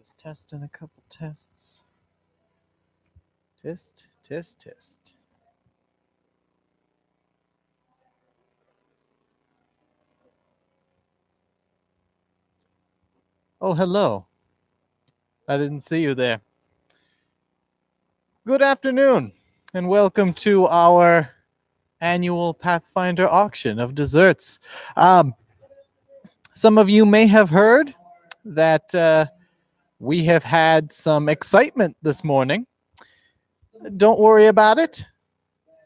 Just testing a couple tests. Test, test, test. Oh, hello. I didn't see you there. Good afternoon, and welcome to our annual Pathfinder auction of desserts. Some of you may have heard that we have had some excitement this morning. Don't worry about it.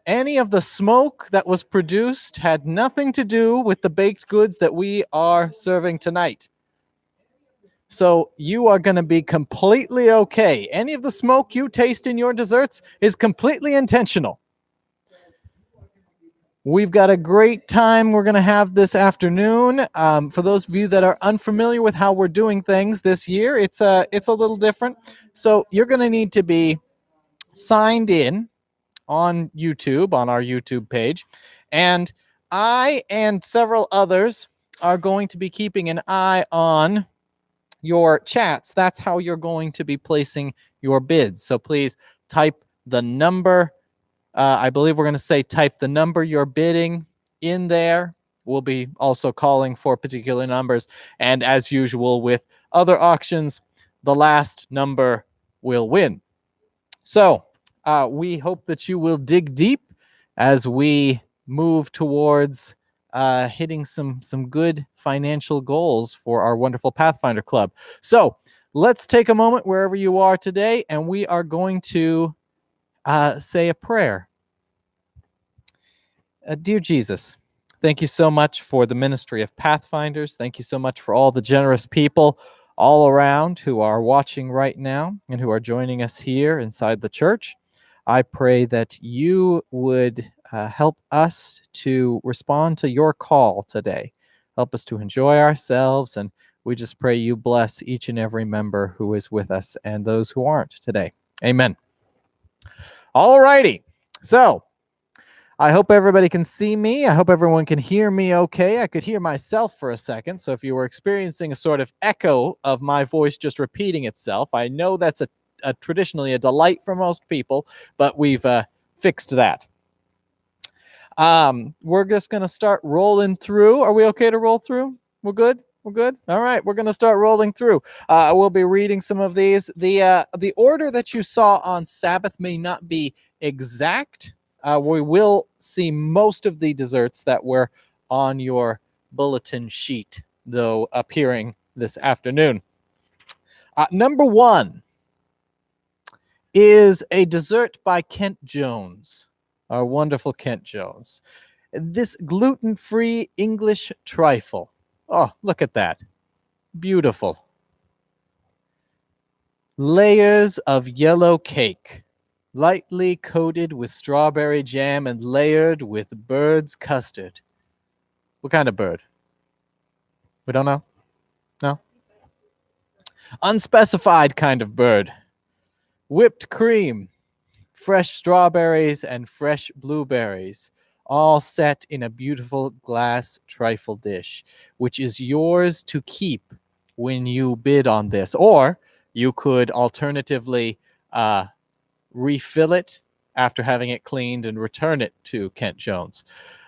Any of the smoke that was produced had nothing to do with the baked goods that we are serving tonight. So you are going to be completely okay. Any of the smoke you taste in your desserts is completely intentional. We've got a great time we're going to have this afternoon. For those of you that are unfamiliar with how we're doing things this year, it's a little different. So you're going to need to be signed in on YouTube, on our YouTube page. And I and several others are going to be keeping an eye on your chats. That's how you're going to be placing your bids. So please type the number. I believe we're going to say type the number you're bidding in there. We'll be also calling for particular numbers. And as usual with other auctions, the last number will win. So we hope that you will dig deep as we move towards hitting some good financial goals for our wonderful Pathfinder Club. So let's take a moment wherever you are today, and we are going to say a prayer. Dear Jesus, thank you so much for the ministry of Pathfinders. Thank you so much for all the generous people all around who are watching right now and who are joining us here inside the church. I pray that you would help us to respond to your call today. Help us to enjoy ourselves, and we just pray you bless each and every member who is with us and those who aren't today. Amen. All righty. So I hope everybody can see me. I hope everyone can hear me okay. I could hear myself for a second. So if you were experiencing a sort of echo of my voice just repeating itself, I know that's traditionally a delight for most people, but we've fixed that. We're just going to start rolling through. Are we okay to roll through? We're good? We're good? All right, we're going to start rolling through. We'll be reading some of these. The order that you saw on Sabbath may not be exact. We will see most of the desserts that were on your bulletin sheet, though, appearing this afternoon. Number one is a dessert by Kent Jones, our wonderful Kent Jones. This gluten-free English trifle. Oh, look at that. Beautiful. Layers of yellow cake, lightly coated with strawberry jam and layered with bird's custard. What kind of bird? We don't know? No? Unspecified kind of bird. Whipped cream, fresh strawberries, and fresh blueberries, all set in a beautiful glass trifle dish, which is yours to keep when you bid on this. Or you could alternatively refill it after having it cleaned and return it to Kent Jones.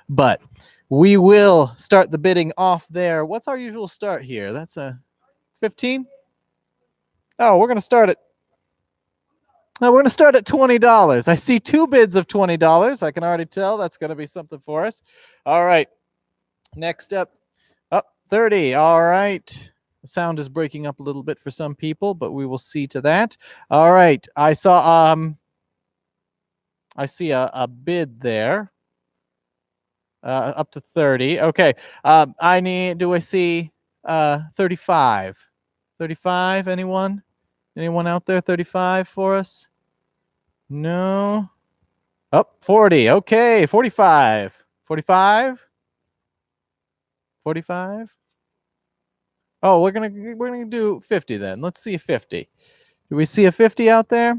But we will start the bidding off there. What's our usual start here? That's a 15? Oh, we're going to start at $20. I see two bids of $20. I can already tell that's going to be something for us. All right. Next up, 30. All right. The sound is breaking up a little bit for some people, but we will see to that. All right. I see a bid there. Up to 30. Okay. Do I see 35? 35, anyone? Anyone out there? 35 for us? No. 40. Okay, 45. 45? 45? Oh, we're gonna do 50 then. Let's see 50. Do we see a 50 out there?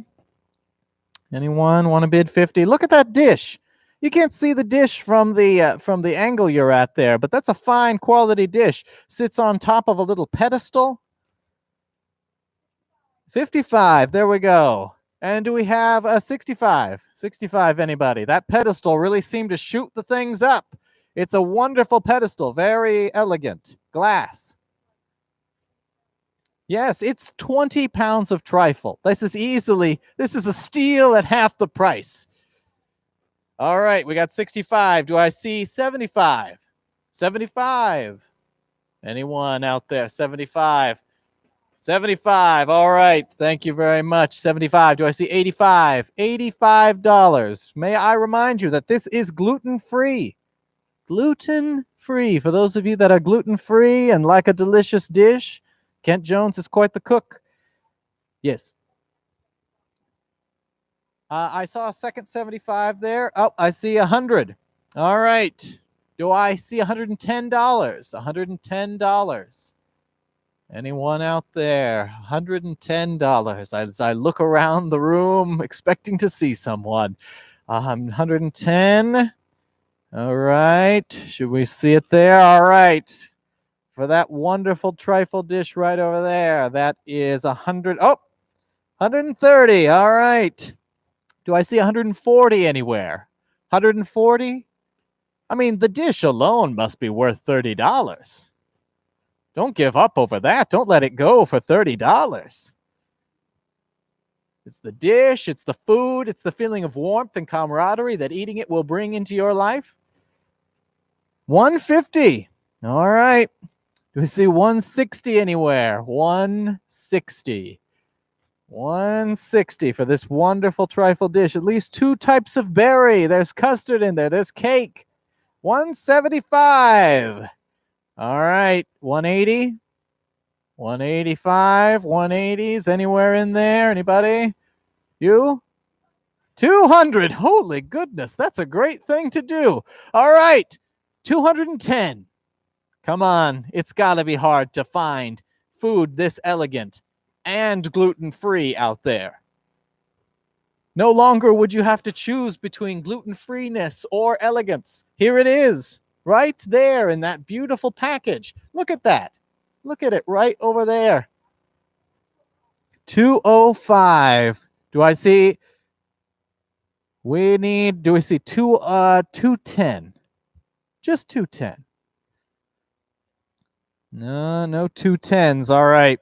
Anyone want to bid 50? Look at that dish. You can't see the dish from the angle you're at there, but that's a fine quality dish. Sits on top of a little pedestal. 55. There we go. And do we have a 65? 65, anybody? That pedestal really seemed to shoot the things up. It's a wonderful pedestal, very elegant. Glass. Yes, it's 20 pounds of trifle. This is a steal at half the price. All right, we got 65. Do I see 75? 75. Anyone out there? 75. 75. All right. Thank you very much. 75. Do I see 85? $85. May I remind you that this is gluten-free. Gluten-free. For those of you that are gluten-free and like a delicious dish, Kent Jones is quite the cook. Yes. I saw a second 75 there. Oh, I see 100. All right. Do I see $110? $110. Anyone out there? $110. As I look around the room expecting to see someone. 110. All right. Should we see it there? All right. For that wonderful trifle dish right over there, that is 100. Oh, 130. All right. Do I see 140 anywhere? 140? I mean, the dish alone must be worth $30. Don't give up over that. Don't let it go for $30. It's the dish, it's the food, it's the feeling of warmth and camaraderie that eating it will bring into your life. 150. All right. Do we see 160 anywhere? 160. 160 for this wonderful trifle dish. At least 2 types of berry. There's custard in there. There's cake. 175. All right. 180. 185. 180s. Anywhere in there? Anybody? You? 200. Holy goodness. That's a great thing to do. All right. 210. Come on. It's got to be hard to find food this elegant and gluten-free out there. No longer would you have to choose between gluten-freeness or elegance. Here it is, right there in that beautiful package. Look at that. Look at it right over there. 205. Do I see? Do we see 210? Just 210. No 210s. All right.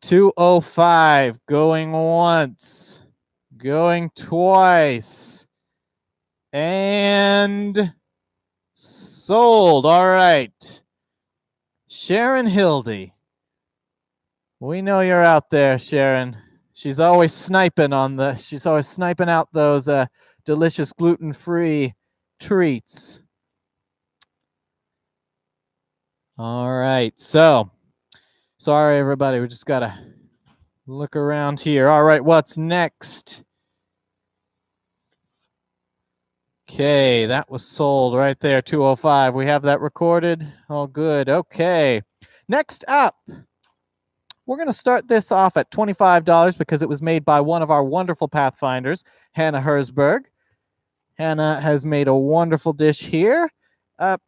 205 going once, going twice, and sold. All right. Sharon Hildy. We know you're out there, Sharon. She's always sniping out those delicious gluten-free treats. All right. So, sorry, everybody. We just got to look around here. All right, what's next? Okay, that was sold right there, 205. We have that recorded. All good. Okay. Next up, we're going to start this off at $25 because it was made by one of our wonderful Pathfinders, Hannah Herzberg. Hannah has made a wonderful dish here.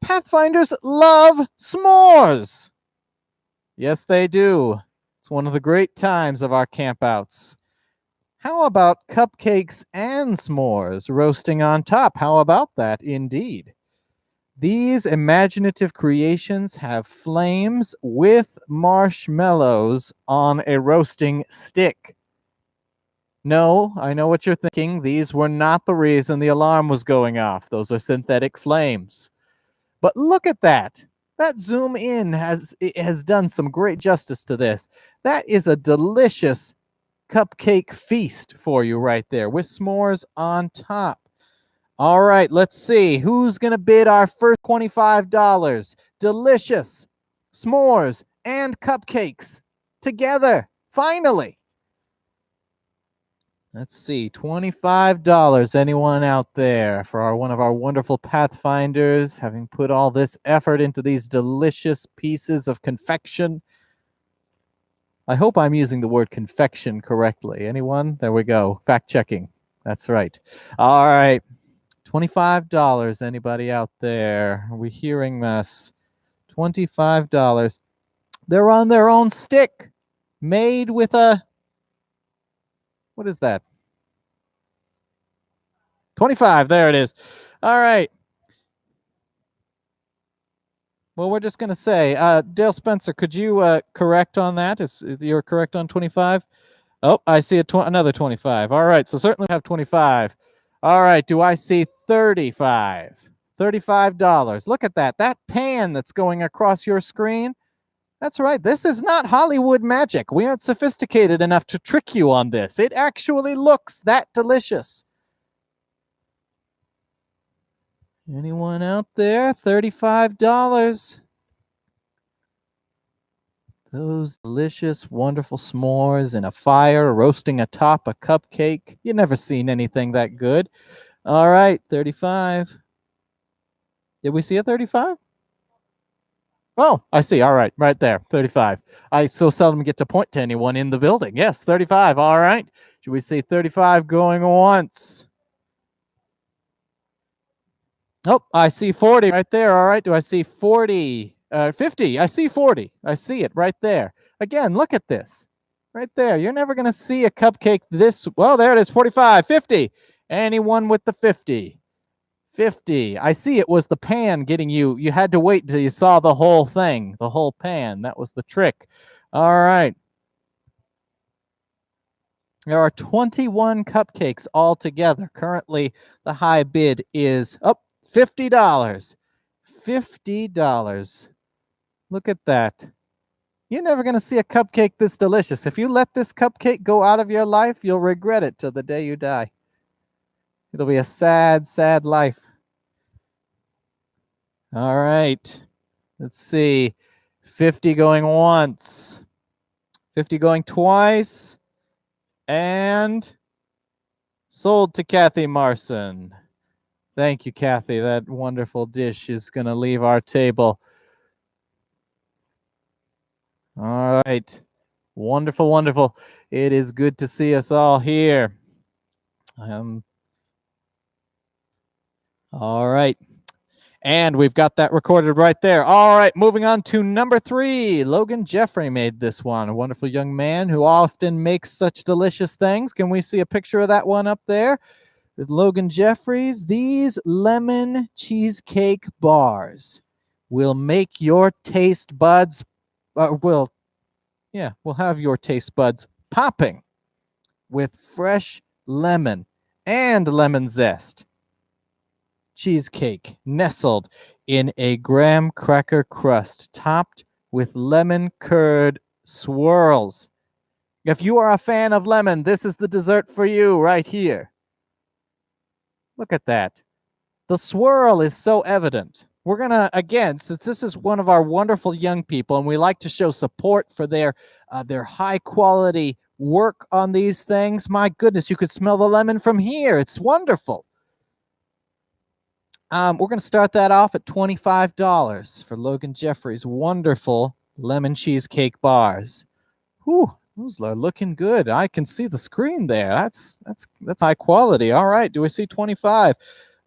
Pathfinders love s'mores. Yes, they do. It's one of the great times of our campouts. How about cupcakes and s'mores roasting on top? How about that, indeed? These imaginative creations have flames with marshmallows on a roasting stick. No, I know what you're thinking. These were not the reason the alarm was going off. Those are synthetic flames. But look at that. That zoom in has done some great justice to this. That is a delicious cupcake feast for you right there with s'mores on top. All right, let's see. Who's going to bid our first $25? Delicious s'mores and cupcakes together, finally. Let's see, $25. Anyone out there for one of our wonderful Pathfinders, having put all this effort into these delicious pieces of confection? I hope I'm using the word confection correctly. Anyone? There we go. Fact checking. That's right. All right. $25. Anybody out there? Are we hearing us? $25. They're on their own stick. made with a, what is that? 25. There it is. All right. Well, we're just going to say, Dale Spencer, could you correct on that? You're correct on 25? Oh, I see another 25. All right, so certainly we have 25. All right, do I see 35? $35. Look at that. That pan that's going across your screen. That's right. This is not Hollywood magic. We aren't sophisticated enough to trick you on this. It actually looks that delicious. Anyone out there? $35. Those delicious, wonderful s'mores in a fire, roasting atop a cupcake. You've never seen anything that good. All right, 35. Did we see a 35? Oh, I see. All right, right there, 35. I so seldom get to point to anyone in the building. Yes, 35. All right. Should we see 35 going once? Oh, I see 40 right there. All right. Do I see 40? 50. I see 40. I see it right there. Again, look at this. Right there. You're never going to see a cupcake this. Well, there it is. 45. 50. Anyone with the 50? 50. I see it was the pan getting you. You had to wait till you saw the whole thing, the whole pan. That was the trick. All right. There are 21 cupcakes altogether. Currently, the high bid is up $50. $50. Look at that. You're never going to see a cupcake this delicious. If you let this cupcake go out of your life, you'll regret it till the day you die. It'll be a sad, sad life. All right. Let's see. 50 going once. 50 going twice. And sold to Kathy Marson. Thank you, Kathy. That wonderful dish is going to leave our table. All right. Wonderful, wonderful. It is good to see us all here. All right. And we've got that recorded right there. All right, moving on to number 3. Logan Jeffrey made this one. A wonderful young man who often makes such delicious things. Can we see a picture of that one up there? With Logan Jeffries, these lemon cheesecake bars will make your taste buds, will have your taste buds popping with fresh lemon and lemon zest. Cheesecake nestled in a graham cracker crust topped with lemon curd swirls. If you are a fan of lemon, this is the dessert for you right here. Look at that. The swirl is so evident. We're going to, again, since this is one of our wonderful young people and we like to show support for their high quality work on these things, my goodness, you could smell the lemon from here. It's wonderful. We're going to start that off at $25 for Logan Jeffrey's wonderful lemon cheesecake bars. Whew, those are looking good. I can see the screen there. That's high quality. All right, do we see 25?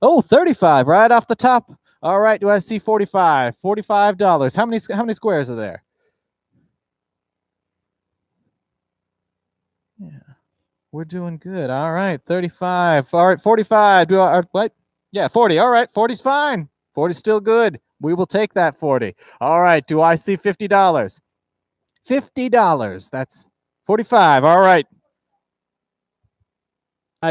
Oh, 35 right off the top. All right, do I see 45? $45. How many squares are there? Yeah, we're doing good. All right, 35. All right, 45. What? Yeah, 40. All right, 40's fine. 40's still good. We will take that 40. All right, do I see $50? $50. That's 45. All right.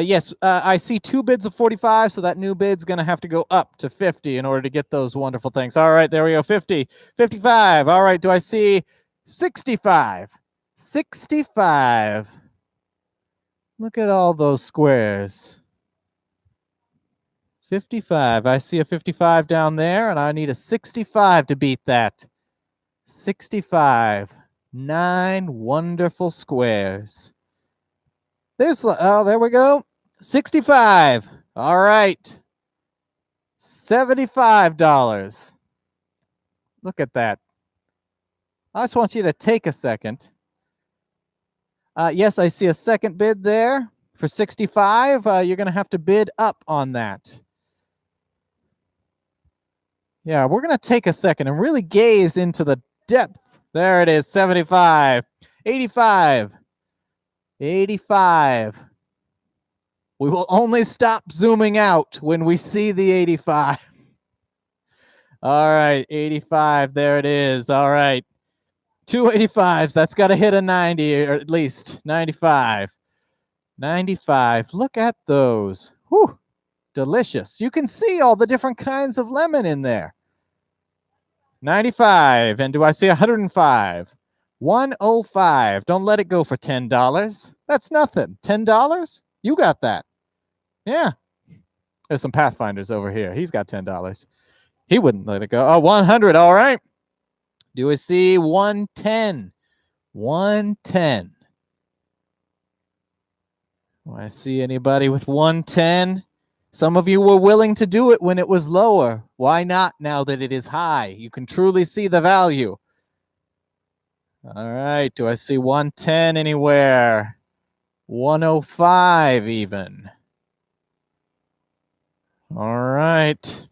Yes, I see 2 bids of 45, so that new bid's going to have to go up to 50 in order to get those wonderful things. All right, there we go. 50. 55. All right, do I see 65? 65. Look at all those squares. 55. I see a 55 down there, and I need a 65 to beat that. 65. 9 wonderful squares. There we go. 65. All right. $75. Look at that. I just want you to take a second. Yes, I see a second bid there for 65. You're going to have to bid up on that. Yeah, we're going to take a second and really gaze into the depth. There it is, 75. 85. 85. We will only stop zooming out when we see the 85. All right, 85. There it is. All right. 285s. That's got to hit a 90 or at least 95. 95. Look at those. Whew. Delicious. You can see all the different kinds of lemon in there. 95. And do I see 105? 105. Don't let it go for $10. That's nothing. $10? You got that. Yeah. There's some Pathfinders over here. He's got $10. He wouldn't let it go. Oh, 100. All right. Do we see 110? 110. Do I see anybody with 110? Some of you were willing to do it when it was lower. Why not now that it is high? You can truly see the value. All right. Do I see 110 anywhere? 105 even. All right.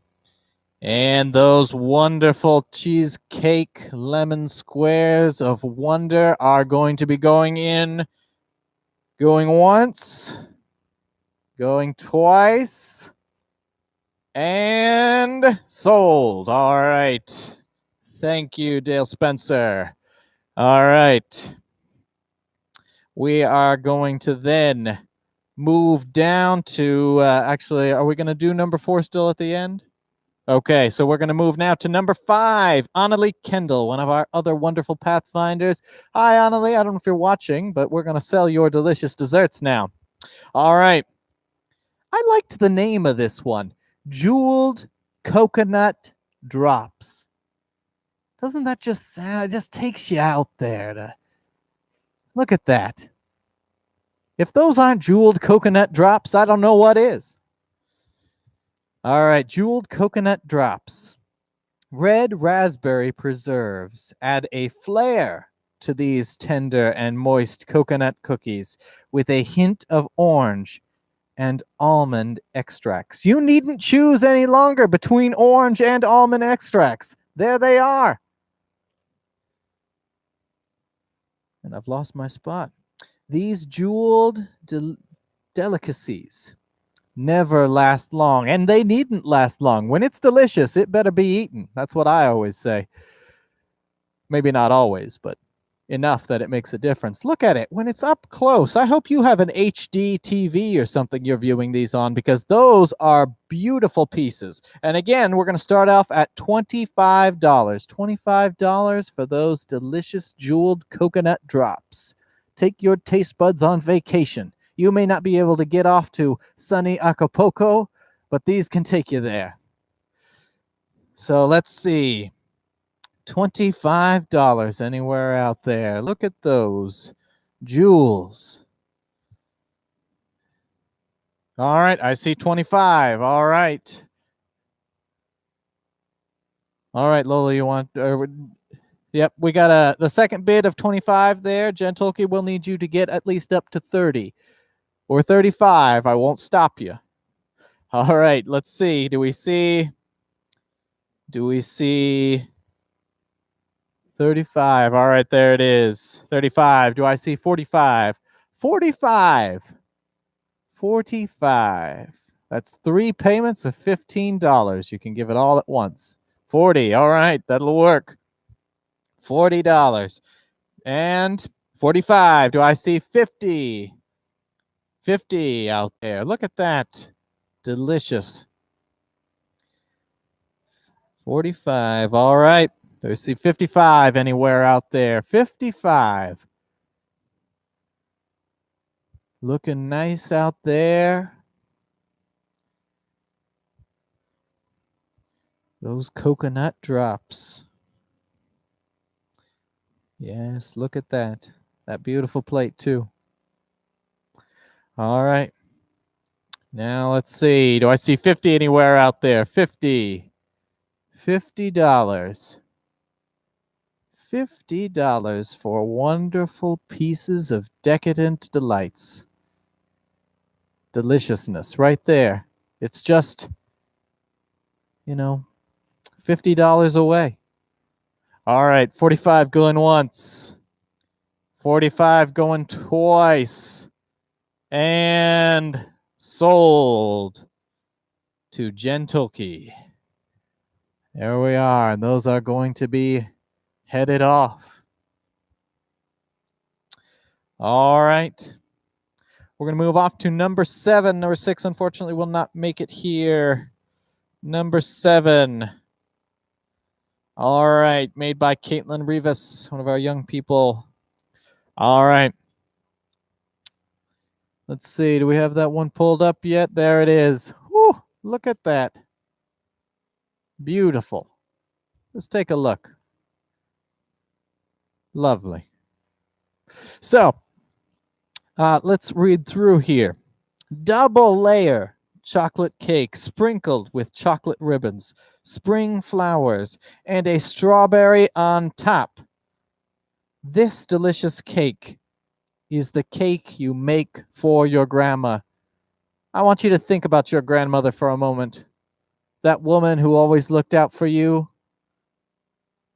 And those wonderful cheesecake lemon squares of wonder are going to be going in. Going once. Going twice. And sold. All right. Thank you, Dale Spencer. All right. We are going to then move down to, actually, are we going to do number 4 still at the end? Okay, so we're going to move now to number 5, Annalie Kendall, one of our other wonderful Pathfinders. Hi, Annalie. I don't know if you're watching, but we're going to sell your delicious desserts now. All right. I liked the name of this one, Jeweled Coconut Drops. Doesn't that just sound, it just takes you out there to look at that. If those aren't jeweled coconut drops, I don't know what is. All right, jeweled coconut drops. Red raspberry preserves add a flair to these tender and moist coconut cookies with a hint of orange and almond extracts. You needn't choose any longer between orange and almond extracts. There they are. And I've lost my spot. These jeweled delicacies never last long, and they needn't last long. When it's delicious, it better be eaten. That's what I always say. Maybe not always, but enough that it makes a difference. Look at it when it's up close. I hope you have an HD TV or something you're viewing these on, because those are beautiful pieces. And again, we're going to start off at $25. $25 for those delicious jeweled coconut drops. Take your taste buds on vacation. You may not be able to get off to sunny Acapulco, but these can take you there. So let's see. $25 anywhere out there. Look at those jewels. All right, I see 25. All right. All right, Lola, you want... Yep, we got the second bid of 25 there. Gentolke will need you to get at least up to 30 or 35. I won't stop you. All right, let's see. Do we see 35? All right, there it is. 35. Do I see 45? 45. 45. That's 3 payments of $15. You can give it all at once. 40. All right, that'll work. $40. And 45. Do I see 50? 50 out there. Look at that. Delicious. 45. All right. Do I see 55 anywhere out there? 55. Looking nice out there. Those coconut drops. Yes, look at that. That beautiful plate too. All right. Now let's see. Do I see 50 anywhere out there? 50. $50. $50 for wonderful pieces of decadent delights. Deliciousness right there. It's just, $50 away. All right, 45 going once. $45 going twice. And sold to Gentulke. There we are. And those are going to be headed off. All right. We're going to move off to number 7. Number 6, unfortunately, will not make it here. Number 7. All right. Made by Caitlin Rivas, one of our young people. All right. Let's see. Do we have that one pulled up yet? There it is. Whew, look at that. Beautiful. Let's take a look. Lovely. So, let's read through here. Double layer chocolate cake sprinkled with chocolate ribbons, spring flowers, and a strawberry on top. This delicious cake is the cake you make for your grandma. I want you to think about your grandmother for a moment. That woman who always looked out for you.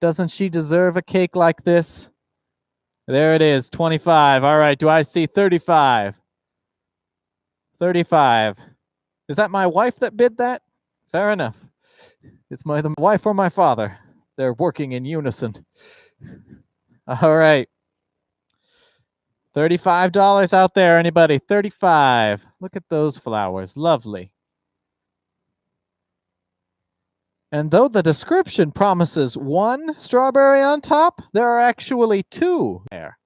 Doesn't she deserve a cake like this? There it is, 25. All right, do I see 35? 35. Is that my wife that bid that? Fair enough. It's my wife or my father. They're working in unison. All right. $35 out there, anybody? 35. Look at those flowers. Lovely. And though the description promises 1 strawberry on top, there are actually 2 there.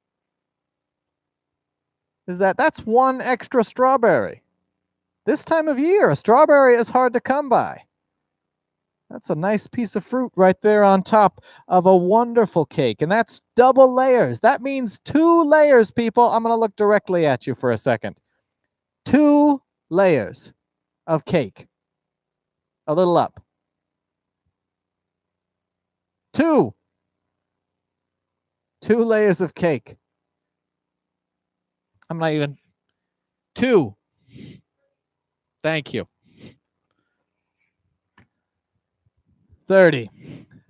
That's 1 extra strawberry. This time of year, a strawberry is hard to come by. That's a nice piece of fruit right there on top of a wonderful cake. And that's double layers. That means 2 layers, people. I'm going to look directly at you for a second. 2 layers of cake. A little up. 2 layers of cake. I'm not even. 2. Thank you. 30.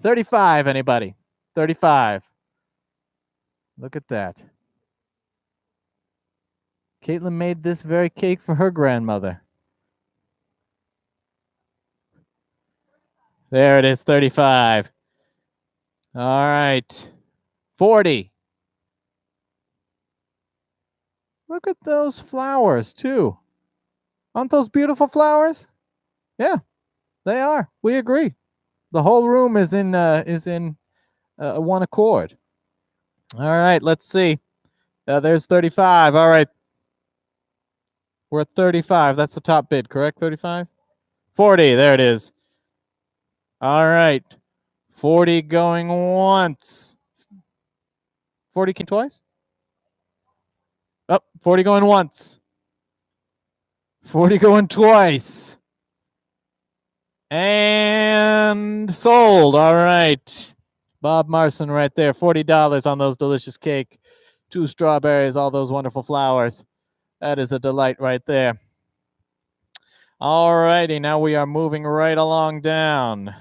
35, anybody? 35. Look at that. Caitlin made this very cake for her grandmother. There it is, 35. All right. 40. Look at those flowers, too. Aren't those beautiful flowers? Yeah, they are. We agree. The whole room is in one accord. All right, let's see. There's 35. All right. We're at 35. That's the top bid, correct? 35? 40. There it is. All right. 40 going once. 40 came twice? Oh, 40 going once. 40 going twice. And sold. All right. Bob Marson right there. $40 on those delicious cake. 2 strawberries, all those wonderful flowers. That is a delight right there. All righty. Now we are moving right along down.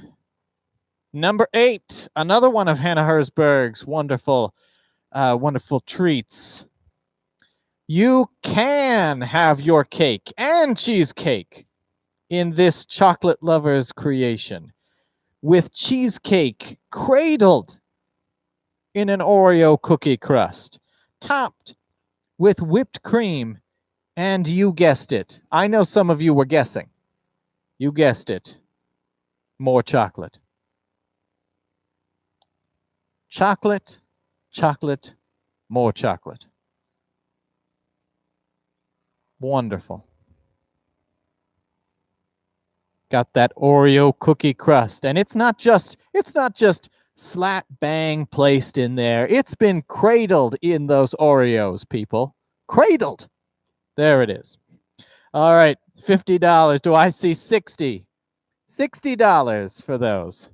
Number 8. Another one of Hannah Herzberg's wonderful treats. You can have your cake and cheesecake in this chocolate lover's creation, with cheesecake cradled in an Oreo cookie crust, topped with whipped cream, and you guessed it. I know some of you were guessing. You guessed it. More chocolate. Chocolate, chocolate, more chocolate. Wonderful. Got that Oreo cookie crust, and it's not just slap bang placed in there. It's been cradled in those Oreos, people. Cradled. There it is. All right, $50. Do I see 60? $60 for those.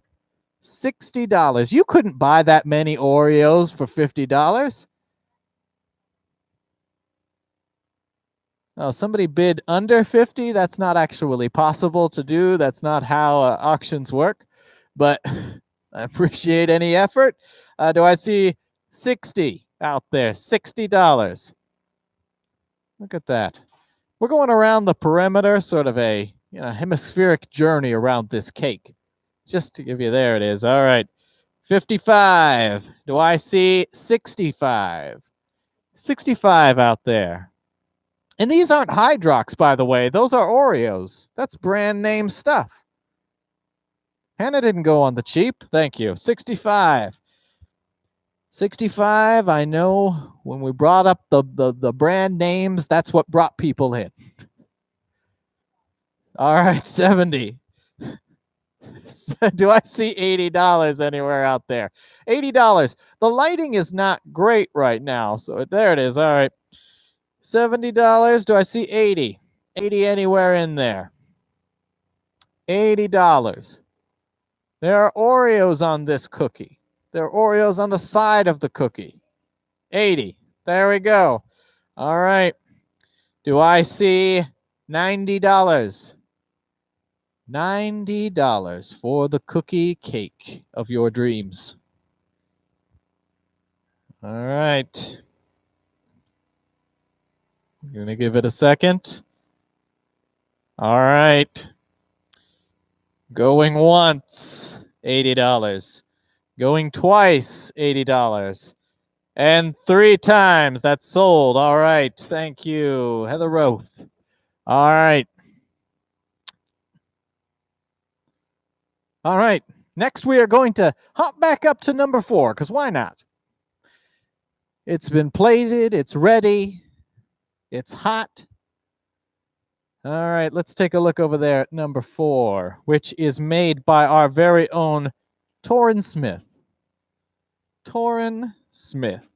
$60. You couldn't buy that many Oreos for $50. Oh, somebody bid under 50. That's not actually possible to do. That's not how auctions work. But I appreciate any effort. Do I see 60? out there, $60. Look at that. We're going around the perimeter, sort of a hemispheric journey around this cake. Just to give you, there it is. All right. 55. Do I see 65? 65 out there. And these aren't Hydrox, by the way. Those are Oreos. That's brand name stuff. Hannah didn't go on the cheap. Thank you. 65. 65, I know when we brought up the brand names, that's what brought people in. All right, 70. Do I see $80 anywhere out there? $80. The lighting is not great right now, so there it is. All right. $70. Do I see 80? 80 anywhere in there? $80. There are Oreos on this cookie. There are Oreos on the side of the cookie. 80. There we go. All right. Do I see $90? $90 for the cookie cake of your dreams. All right. I'm going to give it a second. All right. Going once, $80. Going twice, $80. And 3 times, that's sold. All right. Thank you, Heather Roth. All right. All right. Next, we are going to hop back up to number 4, because why not? It's been plated. It's ready. It's hot. All right. Let's take a look over there at number 4, which is made by our very own Torrin Smith. Torrin Smith.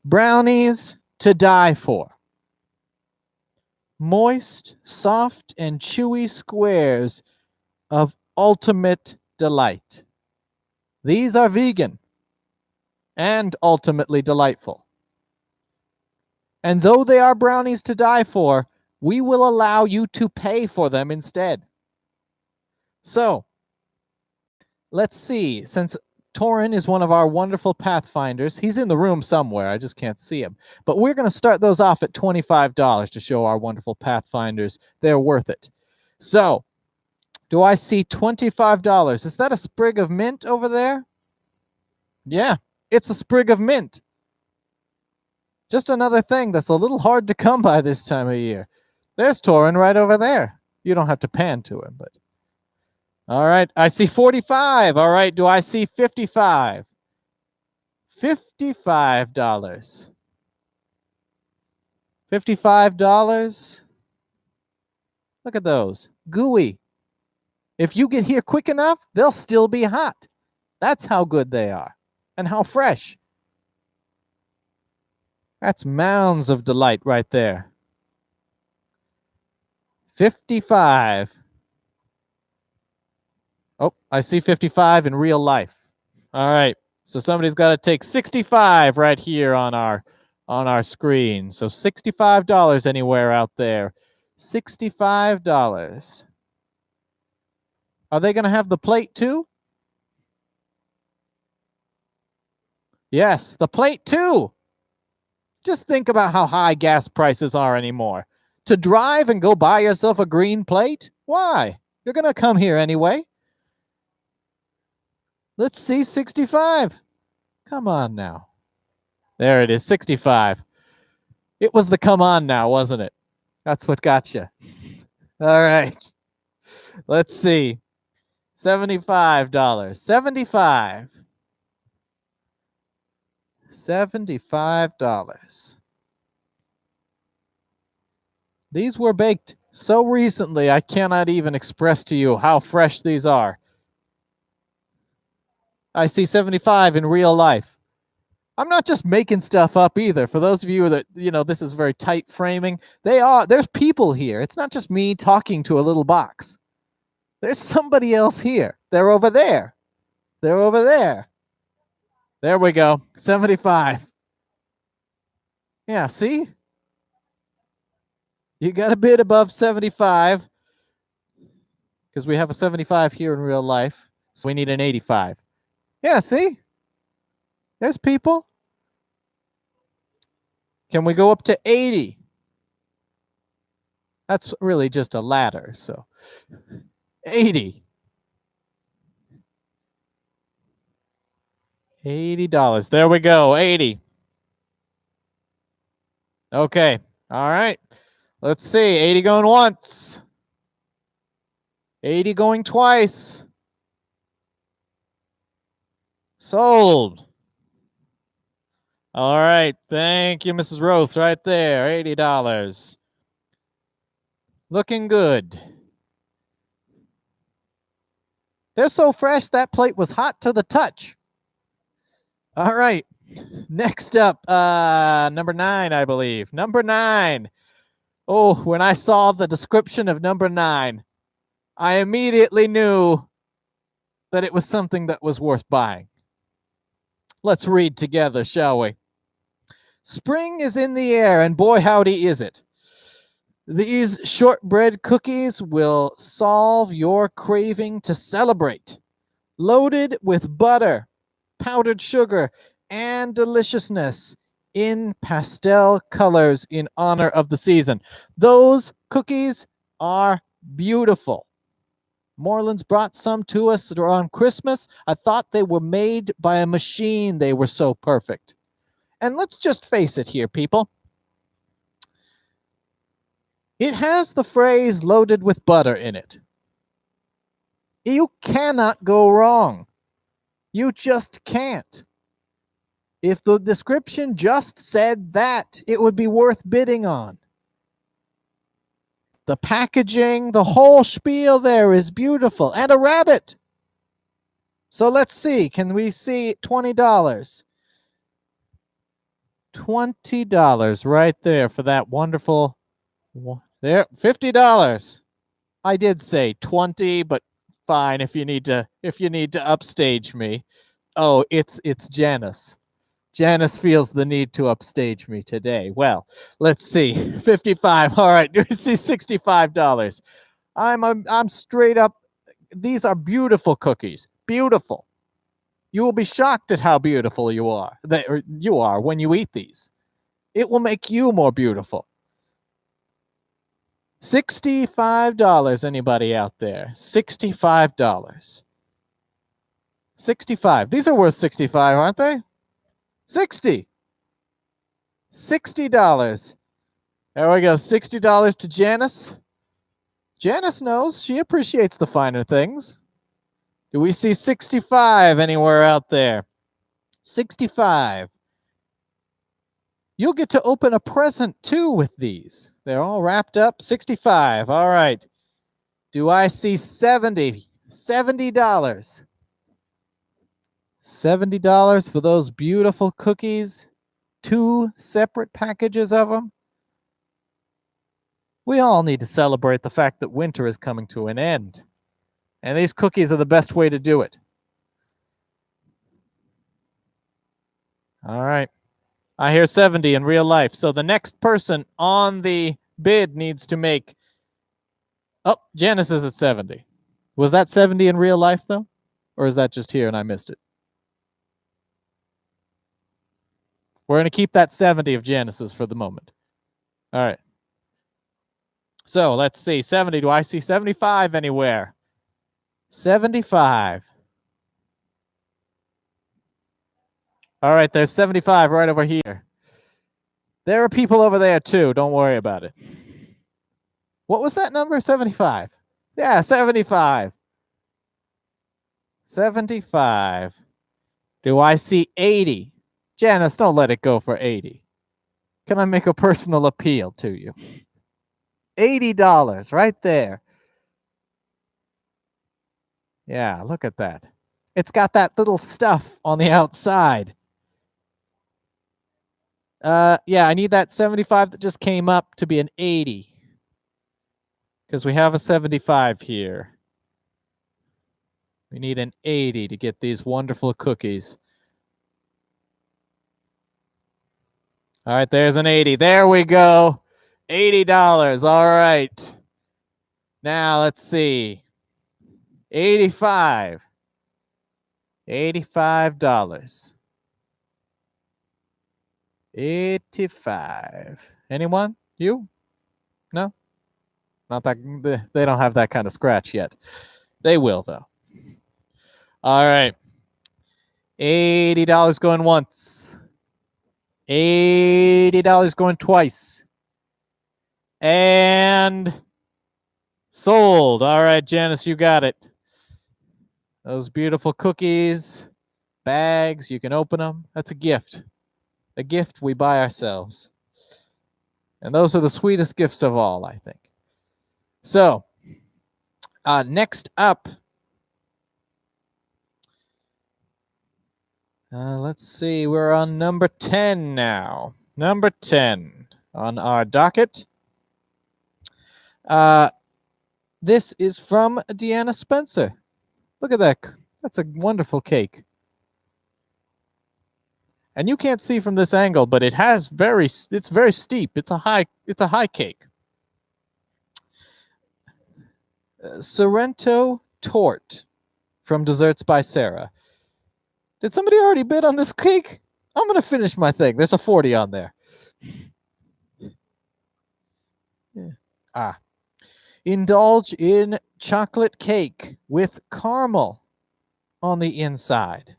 Brownies to die for. Moist, soft, and chewy squares of ultimate delight. These are vegan and ultimately delightful. And though they are brownies to die for, we will allow you to pay for them instead. So, let's see. Since Torrin is one of our wonderful Pathfinders, he's in the room somewhere. I just can't see him. But we're going to start those off at $25 to show our wonderful Pathfinders they're worth it. So, do I see $25? Is that a sprig of mint over there? Yeah, it's a sprig of mint. Just another thing that's a little hard to come by this time of year. There's Torrin right over there. You don't have to pan to him, but... All right, I see 45. All right, do I see 55? $55. $55. Look at those. Gooey. If you get here quick enough, they'll still be hot. That's how good they are. And how fresh. That's mounds of delight right there. 55. Oh, I see 55 in real life. All right. So somebody's got to take 65 right here on our screen. So $65 anywhere out there. $65. Are they going to have the plate too? Yes, the plate too. Just think about how high gas prices are anymore. To drive and go buy yourself a green plate? Why? You're going to come here anyway. Let's see 65. Come on now. There it is, 65. It was the come on now, wasn't it? That's what got you. All right. Let's see. $75. 75. $75. These were baked so recently, I cannot even express to you how fresh these are. I see 75 in real life. I'm not just making stuff up either. For those of you that, this is very tight framing, there's people here. It's not just me talking to a little box. There's somebody else here. They're over there. They're over there. There we go. 75. Yeah, see? You got a bit above 75 because we have a 75 here in real life. So we need an 85. Yeah, see? There's people. Can we go up to 80? That's really just a ladder, so 80. $80. There we go. 80. Okay. All right. Let's see. 80 going once. 80 going twice. Sold. All right. Thank you, Mrs. Roth, right there. $80. Looking good. They're so fresh, that plate was hot to the touch. All right. Next up, number 9, I believe. Number 9. Oh, when I saw the description of number 9, I immediately knew that it was something that was worth buying. Let's read together, shall we? Spring is in the air, and boy, howdy is it. These shortbread cookies will solve your craving to celebrate. Loaded with butter, powdered sugar, and deliciousness in pastel colors in honor of the season. Those cookies are beautiful. Moreland's brought some to us around Christmas. I thought they were made by a machine. They were so perfect. And let's just face it here, people. It has the phrase loaded with butter in it. You cannot go wrong. You just can't. If the description just said that, it would be worth bidding on. The packaging, the whole spiel there is beautiful. And a rabbit. So let's see. Can we see $20? $20 right there for that wonderful. There, $50. I did say 20, but fine if you need to upstage me. Oh, it's Janice. Janice feels the need to upstage me today. Well, let's see. 55. All right, we see $65. I'm straight up. These are beautiful cookies. Beautiful. You will be shocked at how beautiful you are. You are when you eat these. It will make you more beautiful. $65. Anybody out there? $65. 65. These are worth 65, aren't they? 60. $60. There we go. $60 to Janice. Janice knows. She appreciates the finer things. Do we see 65 anywhere out there? 65. You'll get to open a present too with these. They're all wrapped up. 65. All right. Do I see 70? $70. $70 for those beautiful cookies. 2 separate packages of them. We all need to celebrate the fact that winter is coming to an end. And these cookies are the best way to do it. All right. I hear 70 in real life. So the next person on the bid needs to make. Oh, Janice is at 70. Was that 70 in real life, though? Or is that just here and I missed it? We're going to keep that 70 of Janice's for the moment. All right. So let's see. 70. Do I see 75 anywhere? 75. All right. There's 75 right over here. There are people over there, too. Don't worry about it. What was that number? 75. Yeah, 75. 75. Do I see 80? Janice, don't let it go for 80. Can I make a personal appeal to you? $80 right there. Yeah, look at that. It's got that little stuff on the outside. Yeah, I need that 75 that just came up to be an 80. Because we have a 75 here. We need an 80 to get these wonderful cookies. All right, there's an 80. There we go. $80. All right. Now let's see. 85. $85. $85. Anyone? You? No? Not that they don't have that kind of scratch yet. They will though. All right. $80 going once. $80 going twice. And sold. All right, Janice, you got it. Those beautiful cookies, bags, you can open them. That's a gift. A gift we buy ourselves. And those are the sweetest gifts of all, I think. So, next up, let's see. We're on number 10 now. Number 10 on our docket. This is from Deanna Spencer. Look at that. That's a wonderful cake. And you can't see from this angle, but it's very steep. It's a high cake. Sorrento Tort from Desserts by Sarah. Did somebody already bid on this cake? I'm going to finish my thing. There's a 40 on there. Yeah. Indulge in chocolate cake with caramel on the inside,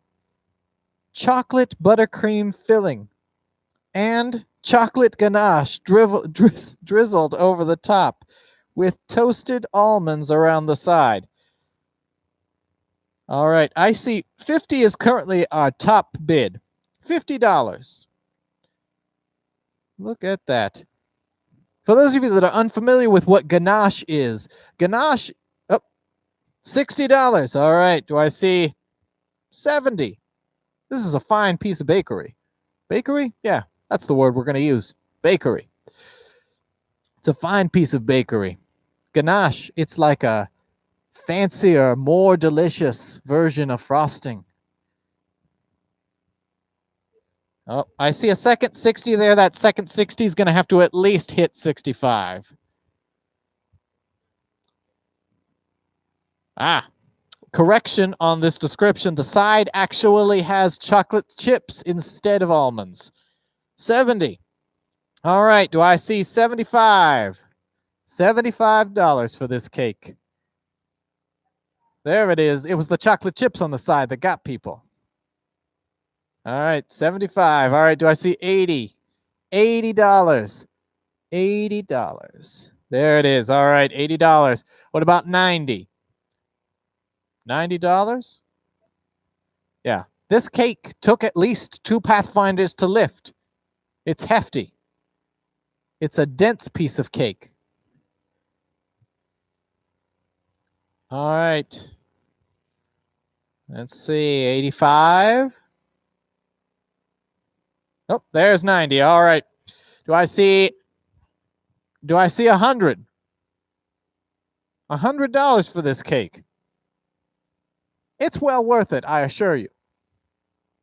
chocolate buttercream filling, and chocolate ganache drizzled over the top with toasted almonds around the side. All right, I see 50 is currently our top bid. $50. Look at that. For those of you that are unfamiliar with what ganache is, ganache, $60. All right, do I see 70? This is a fine piece of bakery. Bakery? Yeah, that's the word we're going to use. Bakery. It's a fine piece of bakery. Ganache, it's like a fancier, more delicious version of frosting. Oh, I see a second 60 there. That second 60 is going to have to at least hit 65. Correction on this description. The side actually has chocolate chips instead of almonds. 70. All right, do I see 75? $75 for this cake. There it is. It was the chocolate chips on the side that got people. All right, 75. All right, do I see 80? $80. $80. There it is. All right, $80. What about 90? $90? Yeah. This cake took at least 2 Pathfinders to lift. It's hefty. It's a dense piece of cake. All right. Let's see, 85. Oh, there's 90. All right. Do I see 100? $100 for this cake. It's well worth it, I assure you.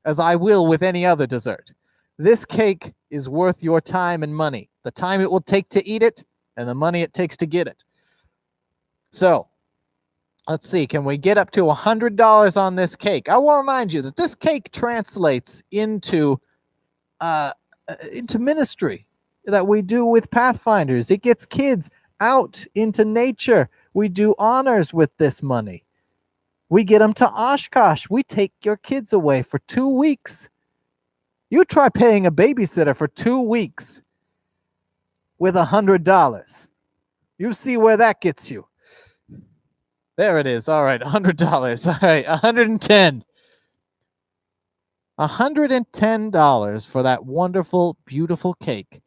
As I will with any other dessert. This cake is worth your time and money. The time it will take to eat it and the money it takes to get it. So, let's see. Can we get up to $100 on this cake? I will remind you that this cake translates into ministry that we do with Pathfinders. It gets kids out into nature. We do honors with this money. We get them to Oshkosh. We take your kids away for 2 weeks. You try paying a babysitter for 2 weeks with $100. You see where that gets you. There it is. All right, $100. All right, $110. $110 for that wonderful, beautiful cake.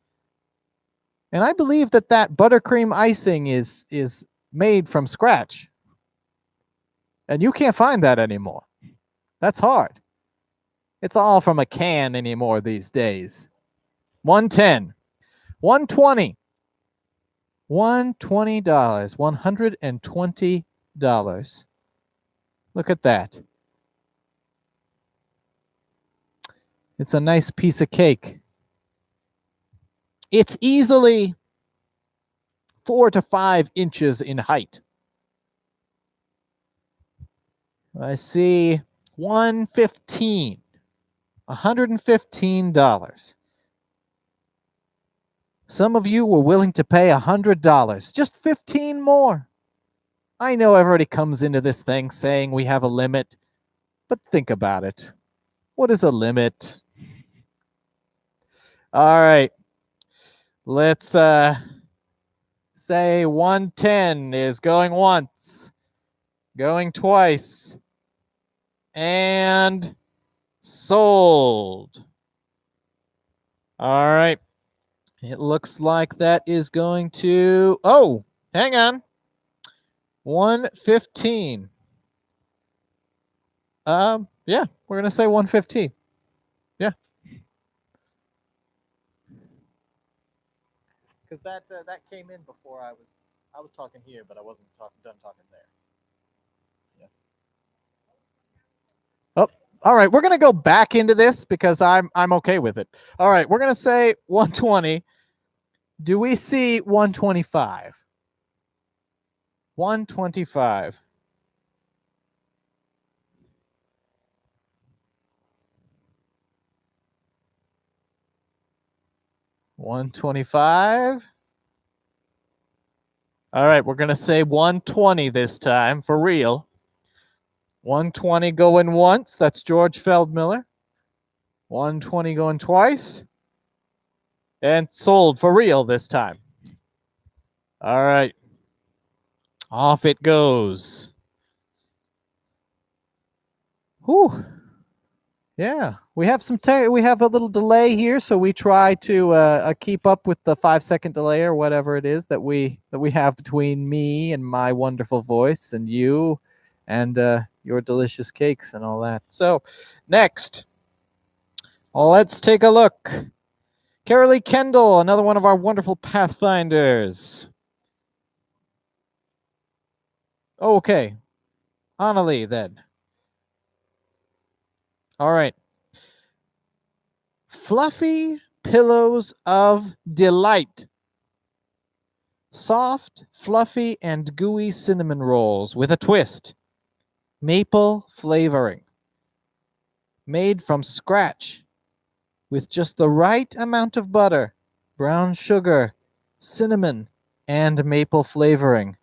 And I believe that buttercream icing is made from scratch. And you can't find that anymore. That's hard. It's all from a can anymore these days. $110. $120. $120. $120. Look at that. It's a nice piece of cake. It's easily 4 to 5 inches in height. I see $115. $115. Some of you were willing to pay $100, just 15 more. I know everybody comes into this thing saying we have a limit, but think about it. What is a limit? All right. Let's say 110 is going once, going twice, and sold. All right. It looks like that is going to, oh, hang on. 115. Yeah, we're going to say 115. Yeah. Because that came in before I was talking here, but I wasn't done talking there. Yeah. Oh, all right. We're gonna go back into this because I'm okay with it. All right, we're gonna say 120. Do we see 125? 125. $125. All right, we're gonna say 120 this time for real. 120 going once. That's George Feldmiller. 120 going twice. And sold for real this time. All right. Off it goes. Whew. Yeah, we have we have a little delay here, so we try to keep up with the 5-second delay or whatever it is that we have between me and my wonderful voice and you and your delicious cakes and all that. So, next, let's take a look. Carolee Kendall, another one of our wonderful Pathfinders. Okay, Annalie then. All right. Fluffy Pillows of Delight. Soft, fluffy, and gooey cinnamon rolls with a twist. Maple flavoring. Made from scratch with just the right amount of butter, brown sugar, cinnamon, and maple flavoring.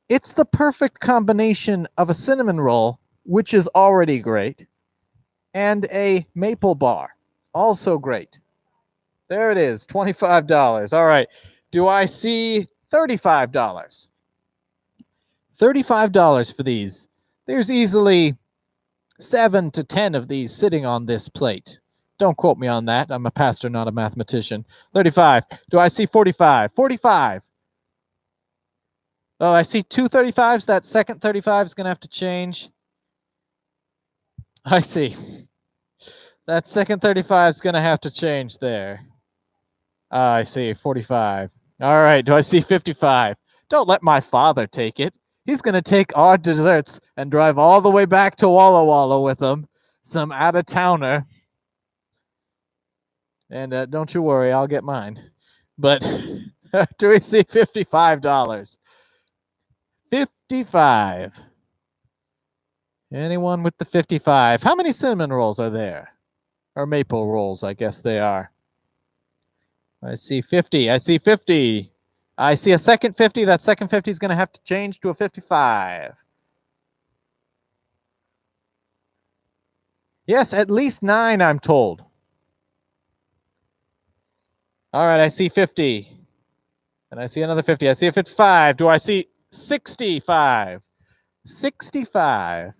It's the perfect combination of a cinnamon roll, which is already great, and a maple bar, also great. There it is, $25. All right. Do I see $35? $35 for these. There's easily 7 to 10 of these sitting on this plate. Don't quote me on that. I'm a pastor, not a mathematician. 35. Do I see 45? 45. Oh, I see 2 35s. That second 35 is going to have to change. I see. That second 35 is going to have to change there. I see. 45. All right. Do I see 55? Don't let my father take it. He's going to take our desserts and drive all the way back to Walla Walla with him. Some out-of-towner. And don't you worry, I'll get mine. But do we see $55? 55. Anyone with the 55? How many cinnamon rolls are there? Or maple rolls, I guess they are. I see 50. I see 50. I see a second 50. That second 50 is going to have to change to a 55. Yes, at least 9, I'm told. All right, I see 50. And I see another 50. I see a 55. Do I see 65? 65.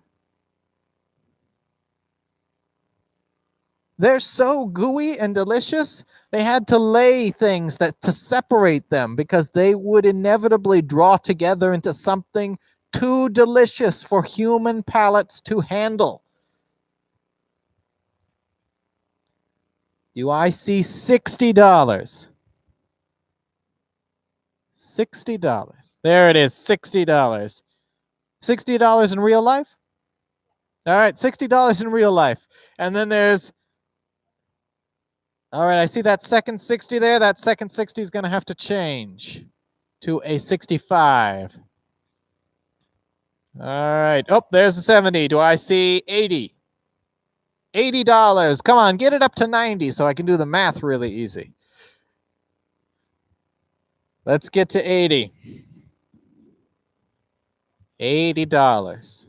They're so gooey and delicious, they had to lay things to separate them because they would inevitably draw together into something too delicious for human palates to handle. Do I see $60? $60. There it is, $60. $60 in real life? All right, $60 in real life. And then there's, all right, I see that second 60 there. That second 60 is going to have to change to a 65. All right. Oh, there's a 70. Do I see 80? $80. Come on, get it up to 90 so I can do the math really easy. Let's get to 80. $80.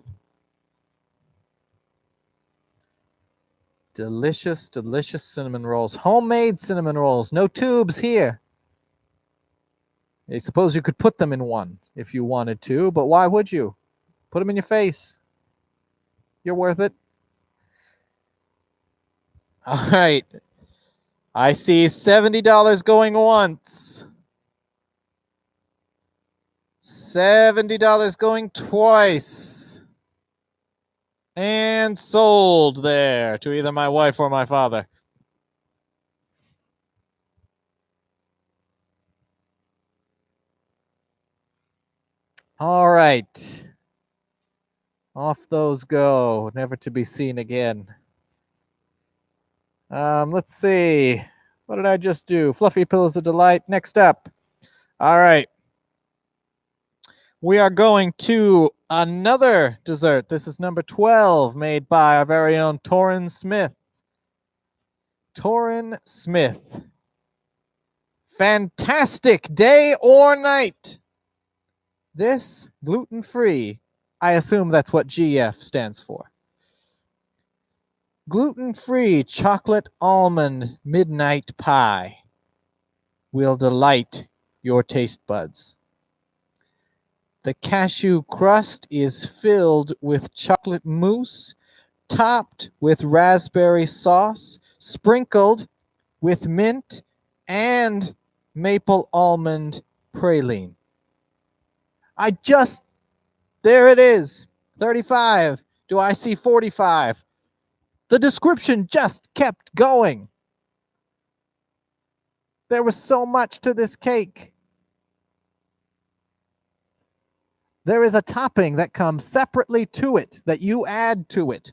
Delicious, delicious cinnamon rolls. Homemade cinnamon rolls. No tubes here. I suppose you could put them in one if you wanted to, but why would you? Put them in your face. You're worth it. All right. I see $70 going once. $70 going twice. And sold there to either my wife or my father. All right. Off those go, never to be seen again. Let's see. What did I just do? Fluffy Pillows of Delight. Next up. All right. We are going to another dessert. This is number 12, made by our very own Torrin Smith. Torrin Smith. Fantastic day or night. This gluten-free. I assume that's what GF stands for. Gluten-free chocolate almond midnight pie will delight your taste buds. The cashew crust is filled with chocolate mousse, topped with raspberry sauce, sprinkled with mint and maple almond praline. There it is, 35. Do I see 45? The description just kept going. There was so much to this cake. There is a topping that comes separately to it, that you add to it.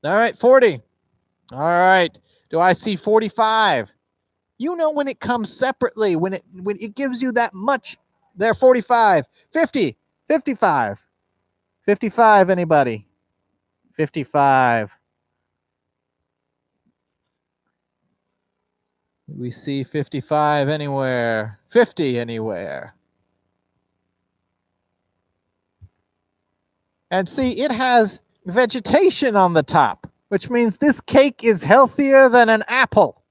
All right, 40. All right. Do I see 45? You know when it comes separately, when it gives you that much. There, 45. 50. 55. 55, anybody? 55. We see 55 anywhere. 50 anywhere. And see, it has vegetation on the top, which means this cake is healthier than an apple.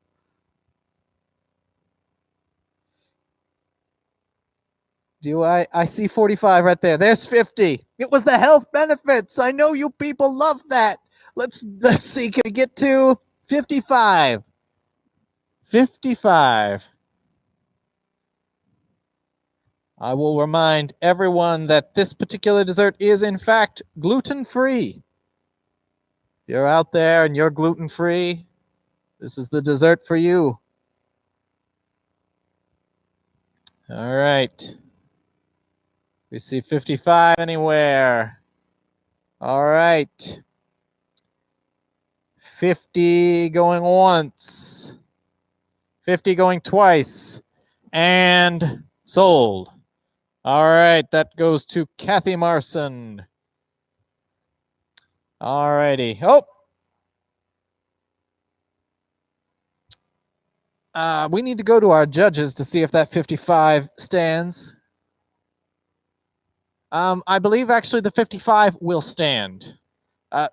I see 45 right there. There's 50. It was the health benefits. I know you people love that. Let's see. Can we get to 55? 55. I will remind everyone that this particular dessert is, in fact, gluten-free. If you're out there and you're gluten-free, this is the dessert for you. All right. We see 55 anywhere. All right. 50 going once. 50 going twice. And sold. All right, that goes to Kathy Marson. All righty. We need to go to our judges to see if that 55 stands. I believe actually the 55 will stand.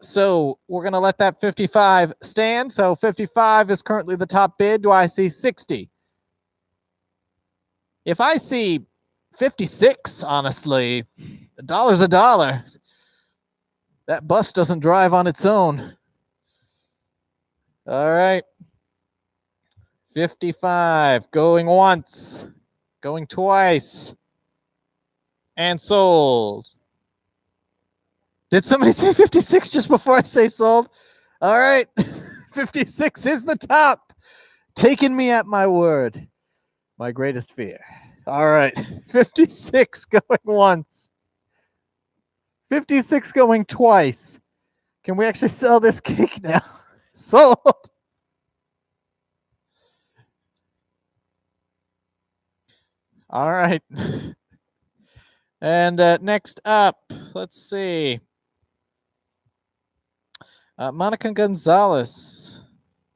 So we're going to let that 55 stand. So 55 is currently the top bid. Do I see 60? If I see 56, honestly, a dollar's a dollar. That bus doesn't drive on its own. All right. 55 going once, going twice, and sold. Did somebody say 56 just before I say sold? All right. 56 is the top. Taking me at my word. My greatest fear. All right. 56 going once. 56 going twice. Can we actually sell this cake now? Sold. All right. And next up, let's see. Monica Gonzalez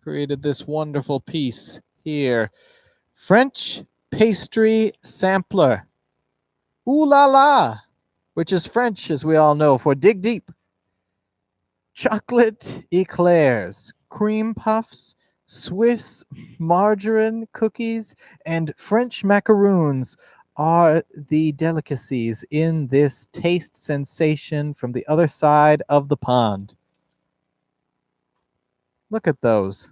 created this wonderful piece here French pastry sampler. Ooh la la, which is French, as we all know, for dig deep. Chocolate eclairs, cream puffs, Swiss margarine cookies, and French macaroons are the delicacies in this taste sensation from the other side of the pond. Look at those.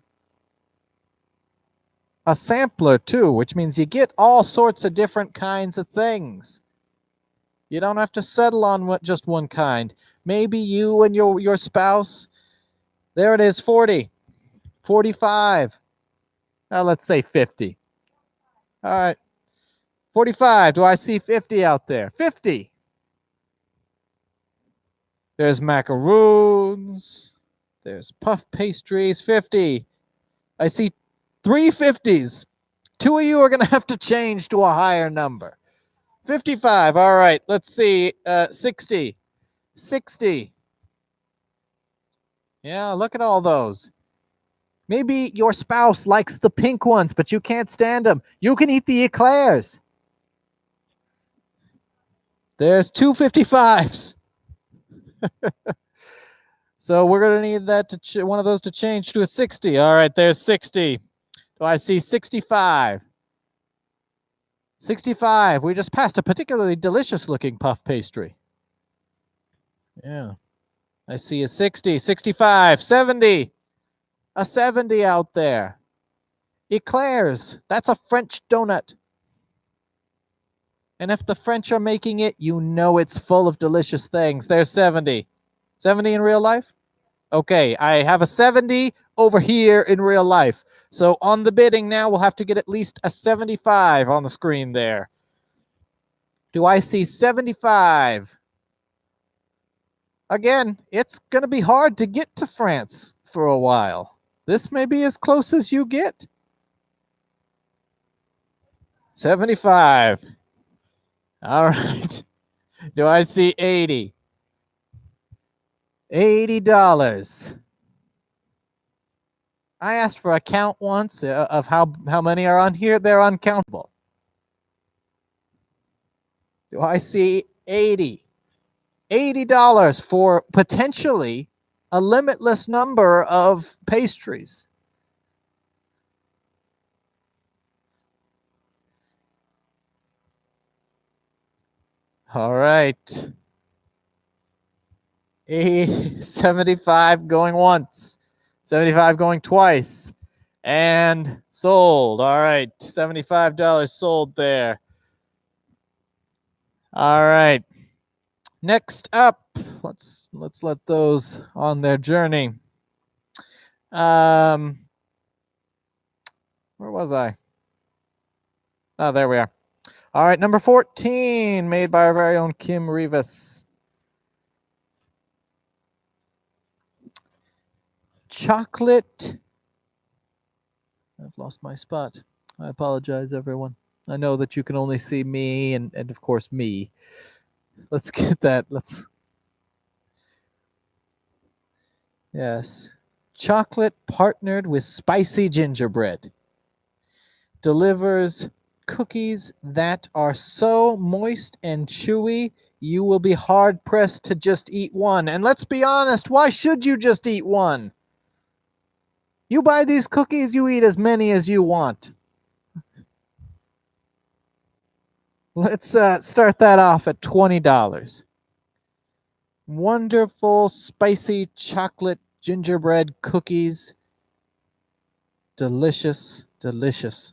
A sampler, too, which means you get all sorts of different kinds of things. You don't have to settle on just one kind. Maybe you and your spouse, there it is, 40, 45. Let's say 50. All right. 45. Do I see 50 out there? 50. There's macaroons. There's puff pastries. 50. I see 3 50s. 2 of you are going to have to change to a higher number. 55. All right. Let's see. 60. 60. Yeah, look at all those. Maybe your spouse likes the pink ones, but you can't stand them. You can eat the eclairs. There's 2 55s. So we're going to need that to one of those to change to a 60. All right, there's 60. Do I see 65? 65. We just passed a particularly delicious looking puff pastry. Yeah. I see a 60, 65, 70. A 70 out there. Eclairs. That's a French donut. And if the French are making it, you know it's full of delicious things. There's 70. 70 in real life? Okay, I have a 70 over here in real life. So on the bidding now, we'll have to get at least a 75 on the screen there. Do I see 75? Again, it's going to be hard to get to France for a while. This may be as close as you get. 75. All right. Do I see 80? $80. I asked for a count once of how many are on here. They're uncountable. Do I see 80? $80 for potentially a limitless number of pastries. All right. 75 going once. 75 going twice. And sold. All right. $75 sold there. All right. Next up, let's let those on their journey. Where was I? Oh, there we are. All right, number 14, made by our very own Kim Rivas. Chocolate. I've lost my spot. I apologize, everyone. I know that you can only see me and of course me. Let's get that. Yes. Chocolate partnered with spicy gingerbread. Delivers cookies that are so moist and chewy, you will be hard-pressed to just eat one. And let's be honest, why should you just eat one? You buy these cookies, you eat as many as you want. Let's start that off at $20. Wonderful, spicy chocolate gingerbread cookies. Delicious, delicious.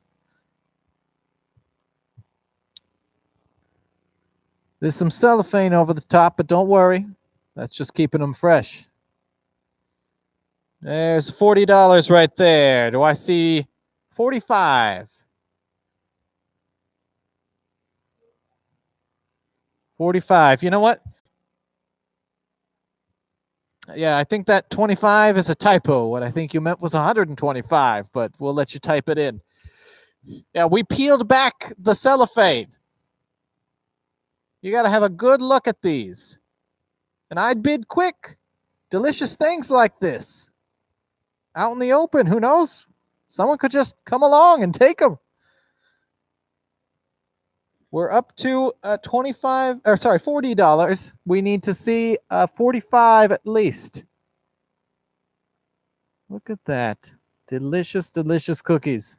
There's some cellophane over the top, but don't worry. That's just keeping them fresh. There's $40 right there. Do I see 45? 45. You know what? Yeah, I think that 25 is a typo. What I think you meant was 125, but we'll let you type it in. Yeah, we peeled back the cellophane. You got to have a good look at these. And I'd bid quick. Delicious things like this. Out in the open, who knows? Someone could just come along and take them. We're up to $40. We need to see 45 at least. Look at that. Delicious, delicious cookies.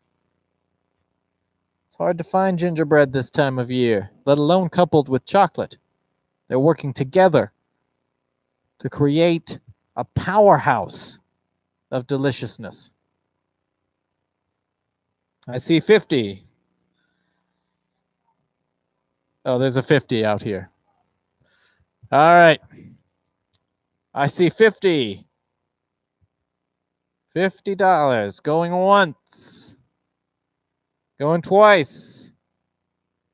It's hard to find gingerbread this time of year, let alone coupled with chocolate. They're working together to create a powerhouse of deliciousness. I see 50. Oh, there's a 50 out here. All right. I see 50. $50 going once, going twice,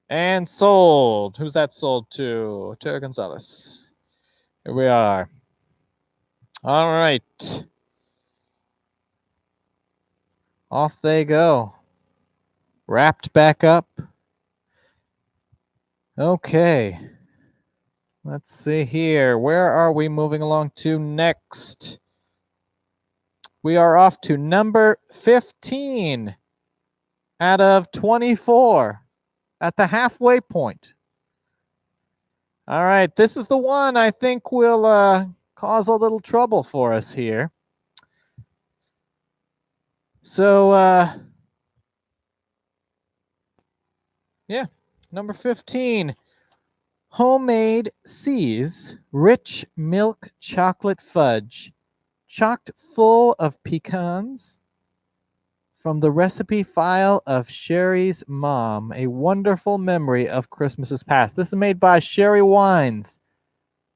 and sold. Who's that sold to? Terry Gonzalez. Here we are. All right. Off they go. Wrapped back up. Okay. Let's see here. Where are we moving along to next? We are off to number 15 out of 24 at the halfway point. All right, this is the one I think will cause a little trouble for us here. So, yeah, number 15. Homemade Seas Rich Milk Chocolate Fudge, chocked full of pecans, from the recipe file of Sherry's mom, a wonderful memory of Christmases past. This is made by Sherry Wines.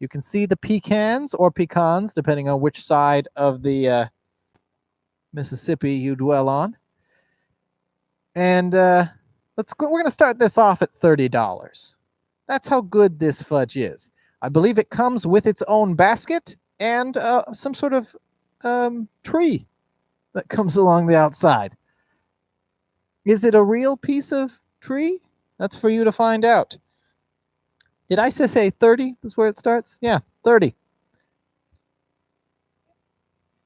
You can see the pecans or pecans, depending on which side of the Mississippi you dwell on. And let's go. We're going to start this off at $30. That's how good this fudge is. I believe it comes with its own basket and some sort of tree that comes along the outside. Is it a real piece of tree? That's for you to find out. Did I say 30? That's where it starts? Yeah, 30.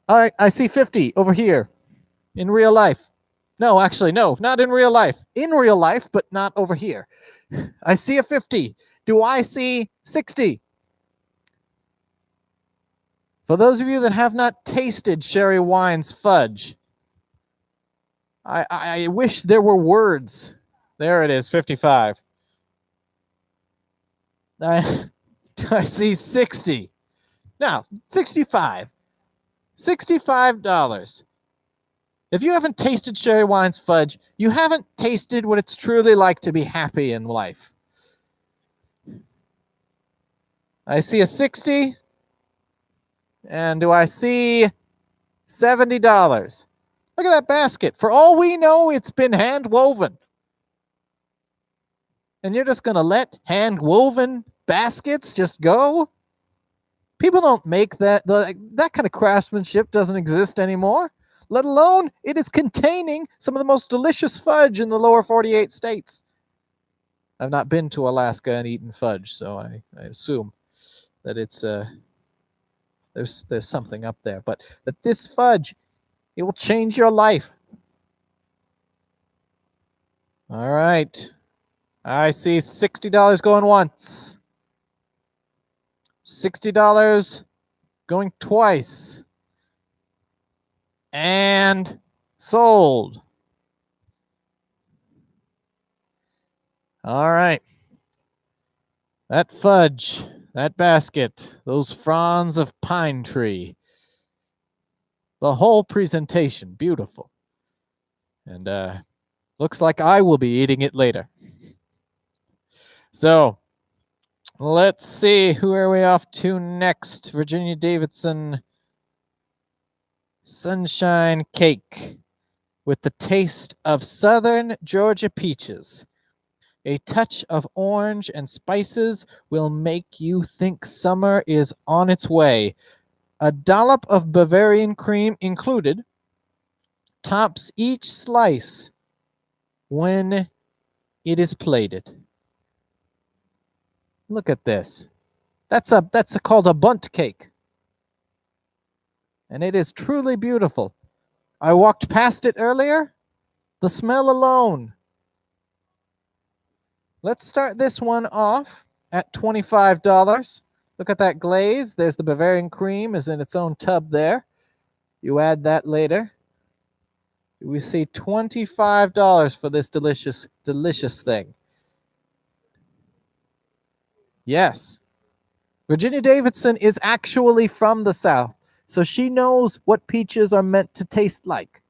All right, I see 50 over here in real life. No, actually, no, not in real life. In real life, but not over here. I see a 50. Do I see 60? For those of you that have not tasted Sherry Wine's fudge, I wish there were words. There it is, 55. I see 60. Now, 65. $65. If you haven't tasted Sherry Wine's fudge, you haven't tasted what it's truly like to be happy in life. I see a 60. And do I see $70? Look at that basket. For all we know, it's been hand woven. And you're just going to let hand woven baskets just go? People don't make that. That kind of craftsmanship doesn't exist anymore. Let alone it is containing some of the most delicious fudge in the lower 48 states. I've not been to Alaska and eaten fudge, so I assume that it's there's something up there. But this fudge, it will change your life. All right. I see $60 going once. $60 going twice. And sold. All right. That fudge, that basket, those fronds of pine tree. The whole presentation, beautiful. And looks like I will be eating it later. So, let's see, who are we off to next? Virginia Davidson Sunshine Cake with the taste of Southern Georgia peaches. A touch of orange and spices will make you think summer is on its way. A dollop of Bavarian cream included tops each slice when it is plated. Look at this. That's called a bundt cake. And it is truly beautiful. I walked past it earlier. The smell alone Let's start this one off at $25. Look at that glaze. There's the Bavarian cream is in its own tub there. You add that later. We see $25 for this delicious, delicious thing. Yes. Virginia Davidson is actually from the South, so she knows what peaches are meant to taste like.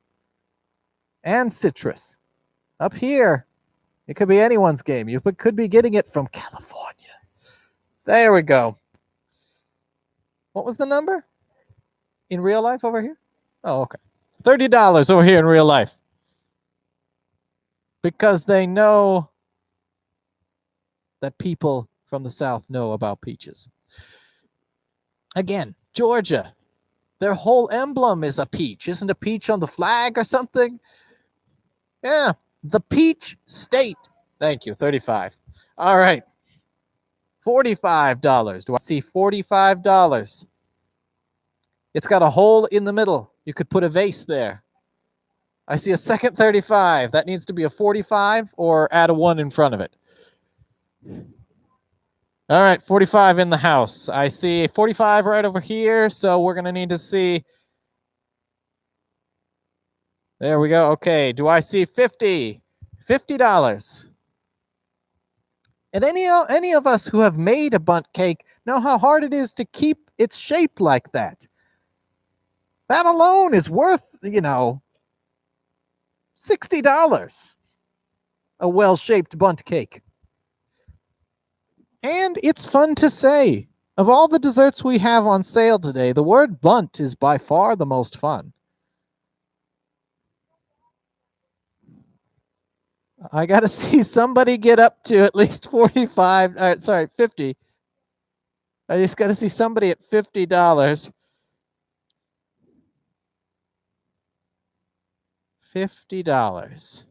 And citrus. Up here, it could be anyone's game. You could be getting it from California. There we go. What was the number? In real life over here? Oh, okay. $30 over here in real life. Because they know that people from the South know about peaches. Again, Georgia. Their whole emblem is a peach. Isn't a peach on the flag or something? Yeah, the peach state. Thank you, 35. All right. $45. Do I see $45? It's got a hole in the middle. You could put a vase there. I see a second 35. That needs to be a 45 or add a 1 in front of it. All right, 45 in the house. I see 45 right over here, so we're going to need to see. There we go. Okay, do I see 50? $50. And any of us who have made a bundt cake know how hard it is to keep its shape like that. That alone is worth, $60. A well-shaped bundt cake. And it's fun to say. Of all the desserts we have on sale today, the word bundt is by far the most fun. I got to see somebody get up to at least 45. 50. I just got to see somebody at $50. $50.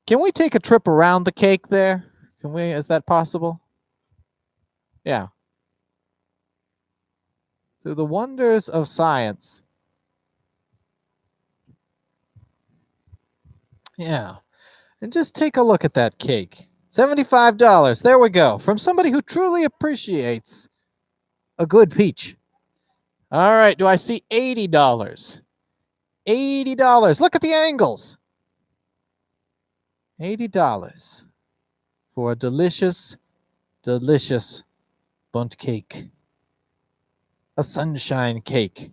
Can we take a trip around the cake there? Can we? Is that possible? Yeah. Through the wonders of science. Yeah. And just take a look at that cake. $75. There we go. From somebody who truly appreciates a good peach. All right. Do I see $80? $80. Look at the angles. $80 for a delicious, delicious bundt cake. A sunshine cake.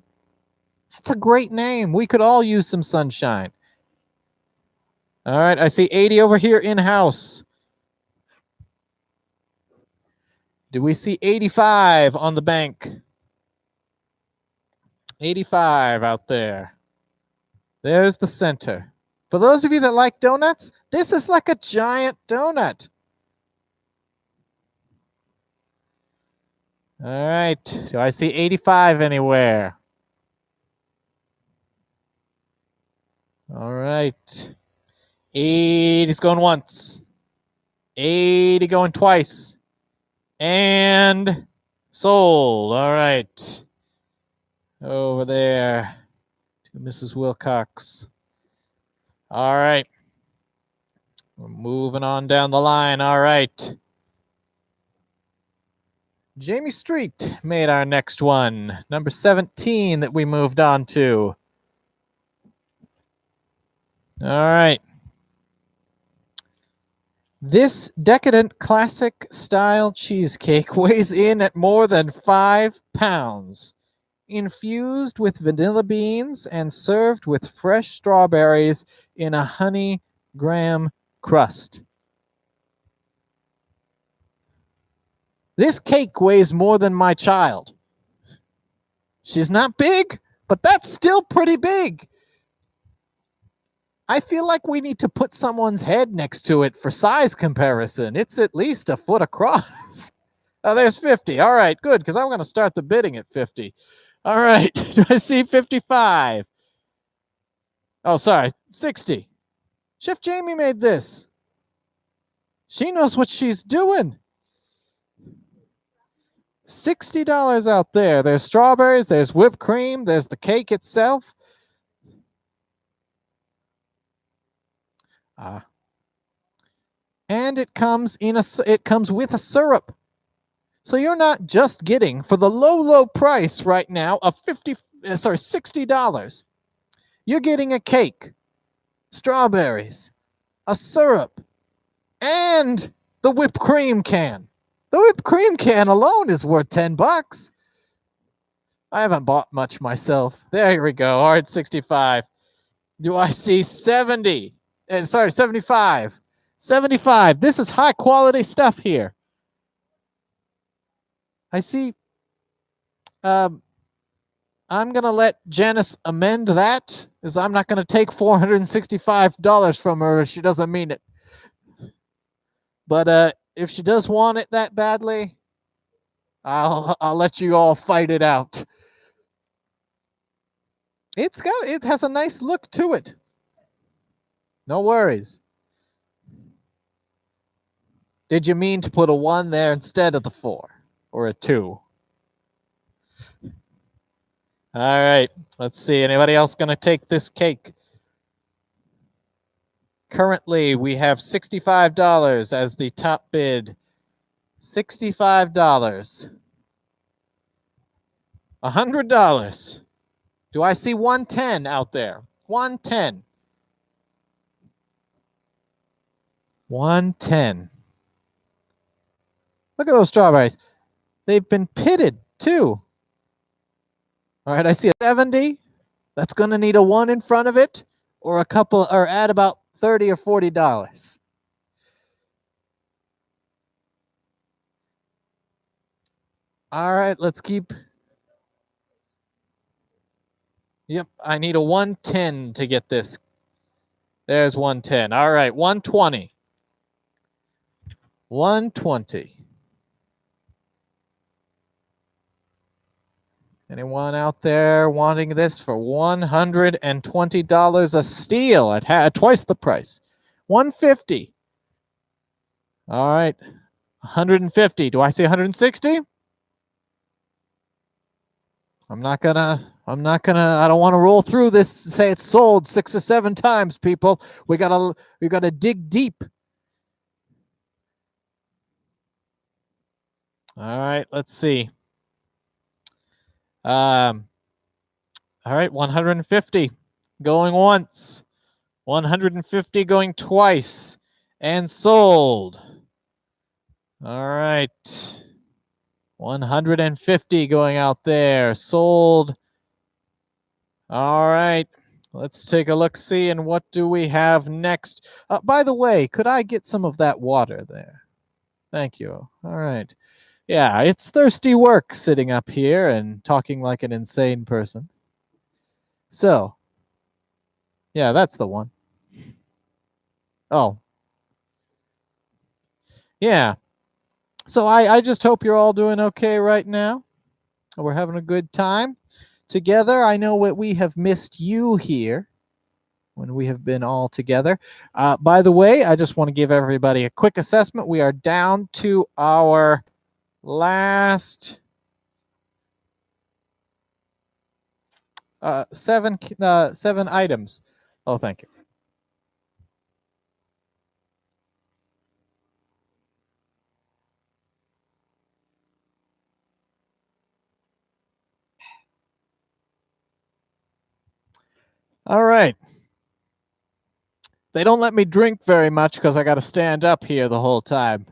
That's a great name. We could all use some sunshine. All right, I see 80 over here in-house. Do we see 85 on the bank? 85 out there. There's the center. For those of you that like donuts, this is like a giant donut. All right. Do I see 85 anywhere? All right. 80's going once. 80 going twice. And sold. All right. Over there to Mrs. Wilcox. All right. We're moving on down the line. All right. Jamie Street made our next one. Number 17 that we moved on to. All right. This decadent classic style cheesecake weighs in at more than 5 pounds. Infused with vanilla beans and served with fresh strawberries in a honey graham crust. This cake weighs more than my child. She's not big, but that's still pretty big. I feel like we need to put someone's head next to it for size comparison. It's at least a foot across. Oh, there's 50. All right, good, because I'm going to start the bidding at 50. All right, do I see 55? Oh, sorry, 60. Chef Jamie made this. She knows what she's doing. $60 out there. There's strawberries, there's whipped cream, there's the cake itself. and it comes with a syrup. So you're not just getting, for the low price right now of $60. You're getting a cake, strawberries, a syrup, and the whipped cream can. The whipped cream can alone is worth $10. I haven't bought much myself. There we go. All right, 65. Do I see 70? 75. 75. This is high quality stuff here. I see. I'm going to let Janice amend that, because I'm not going to take $465 from her if she doesn't mean it. But if she does want it that badly, I'll let you all fight it out. It has a nice look to it. No worries. Did you mean to put a 1 there instead of the 4 or a 2? All right, let's see. Anybody else going to take this cake? Currently, we have $65 as the top bid. $65. $100. Do I see 110 out there? 110. 110. Look at those strawberries. They've been pitted too. All right, I see a 70. That's going to need a 1 in front of it, or add about $30 or $40. All right, let's keep. Yep, I need a 110 to get this. There's 110. All right, 120. 120. Anyone out there wanting this for $120 a steal at twice the price? 150. All right. 150. Do I see 160? I don't want to roll through this, say it's sold 6 or 7 times, people. We gotta dig deep. All right, let's see. All right, 150 going once, 150 going twice, and sold. All right, 150 going out there, sold. All right, let's take a look, see, and what do we have next? By the way, could I get some of that water there? Thank you. All right. Yeah, it's thirsty work sitting up here and talking like an insane person. So, yeah, that's the one. Oh. Yeah. So I just hope you're all doing okay right now. We're having a good time together. I know what we have missed you here when we have been all together. By the way, I just want to give everybody a quick assessment. We are down to our last 7 items. Oh, thank you. All right. They don't let me drink very much because I got to stand up here the whole time.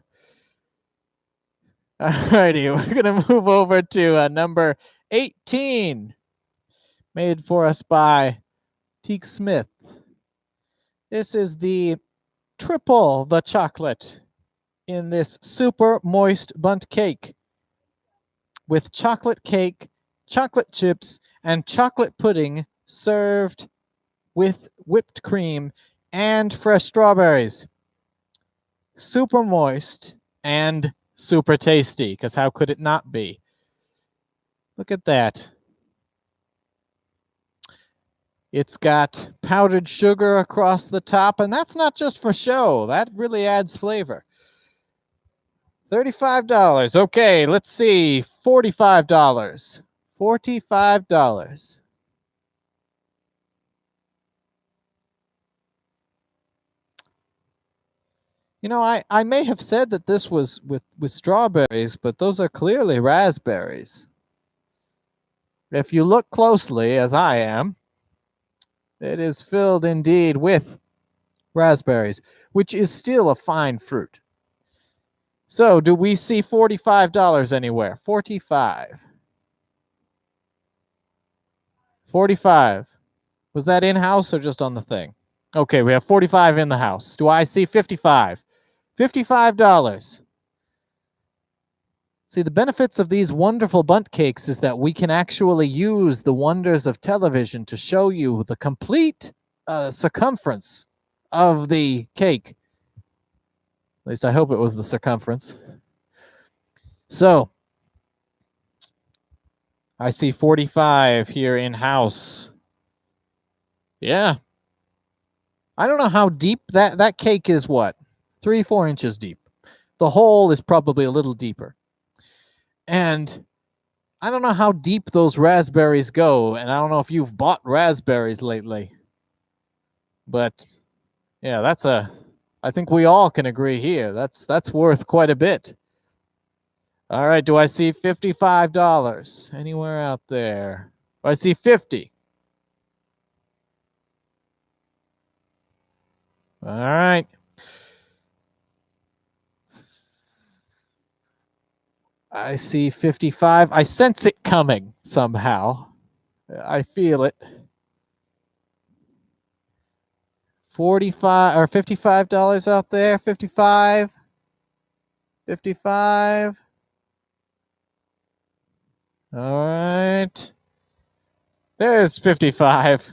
All righty, we're going to move over to number 18, made for us by Teague Smith. This is the triple the chocolate in this super moist bundt cake with chocolate cake, chocolate chips, and chocolate pudding served with whipped cream and fresh strawberries. Super moist and super tasty, because how could it not be? Look at that. It's got powdered sugar across the top, and that's not just for show. That really adds flavor. $35. Okay, let's see. $45. $45. You know, I may have said that this was with strawberries, but those are clearly raspberries. If you look closely, as I am, it is filled indeed with raspberries, which is still a fine fruit. So, do we see $45 anywhere? 45. 45. Was that in-house or just on the thing? Okay, we have 45 in the house. Do I see 55? $55. See, the benefits of these wonderful bundt cakes is that we can actually use the wonders of television to show you the complete circumference of the cake. At least I hope it was the circumference. So, I see 45 here in-house. Yeah. I don't know how deep that cake is. What? 3-4 inches deep. The hole is probably a little deeper. And I don't know how deep those raspberries go, and I don't know if you've bought raspberries lately. But yeah, I think we all can agree here. That's worth quite a bit. All right, do I see $55 anywhere out there? Do I see 50? All right. I see 55. I sense it coming somehow. I feel it. 45 or $55 out there. 55. 55. All right. There's 55.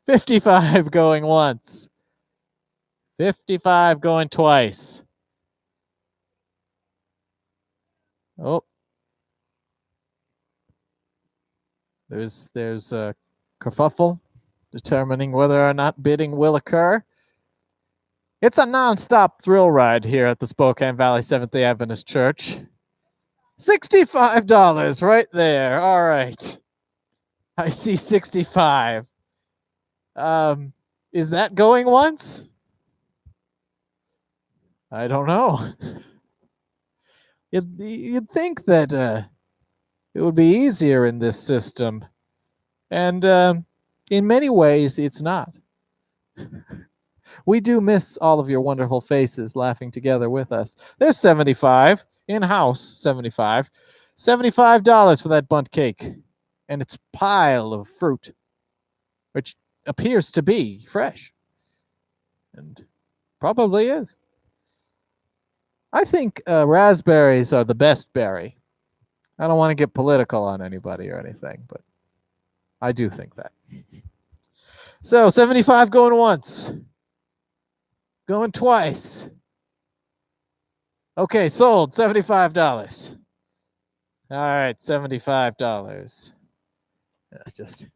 55 going once. 55 going twice. Oh. There's a kerfuffle determining whether or not bidding will occur. It's a non-stop thrill ride here at the Spokane Valley Seventh-day Adventist Church. $65 right there. All right. I see 65. Is that going once? I don't know. You'd think that it would be easier in this system. And in many ways, it's not. We do miss all of your wonderful faces laughing together with us. There's 75 in-house, 75. $75 for that bundt cake and its pile of fruit, which appears to be fresh and probably is. I think raspberries are the best berry. I don't want to get political on anybody or anything, but I do think that. So 75 going once. Going twice. Okay, sold. $75. All right, $75. Just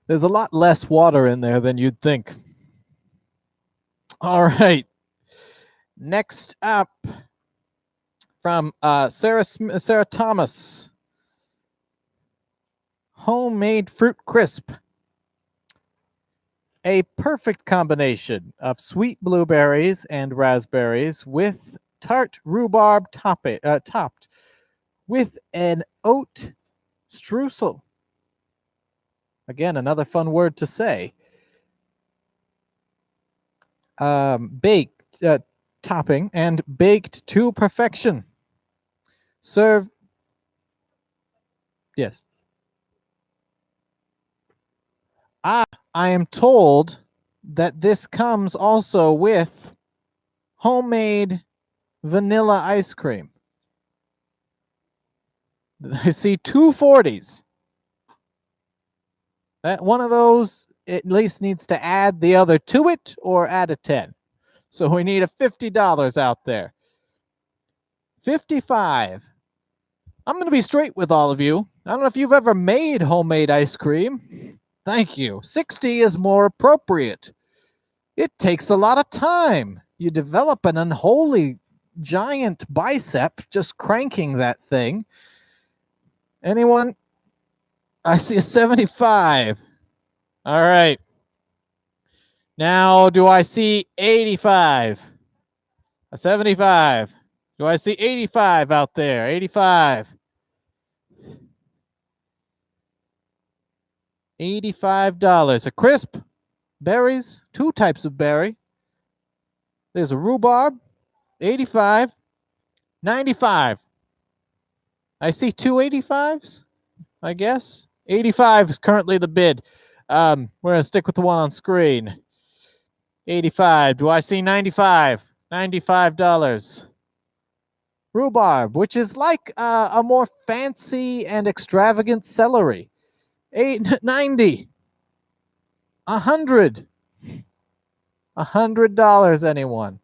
there's a lot less water in there than you'd think. All right. Next up from Sarah Thomas. Homemade fruit crisp. A perfect combination of sweet blueberries and raspberries with tart rhubarb topped with an oat streusel. Again, another fun word to say. Baked topping and baked to perfection. Serve. Yes. I am told that this comes also with homemade vanilla ice cream. I see 240s. That one of those at least needs to add the other to it or add a 10. So we need a $50 out there. 55. I'm going to be straight with all of you. I don't know if you've ever made homemade ice cream. Thank you. 60 is more appropriate. It takes a lot of time. You develop an unholy giant bicep just cranking that thing. Anyone? I see a 75. All right. Now, do I see 85? A 75. Do I see 85 out there? 85. $85. A crisp, berries, two types of berry. There's a rhubarb, 85, 95. I see two 85s, I guess. 85 is currently the bid. We're going to stick with the one on screen. 85. Do I see 95? $95. Rhubarb, which is like a more fancy and extravagant celery. 90. 100. $100, anyone?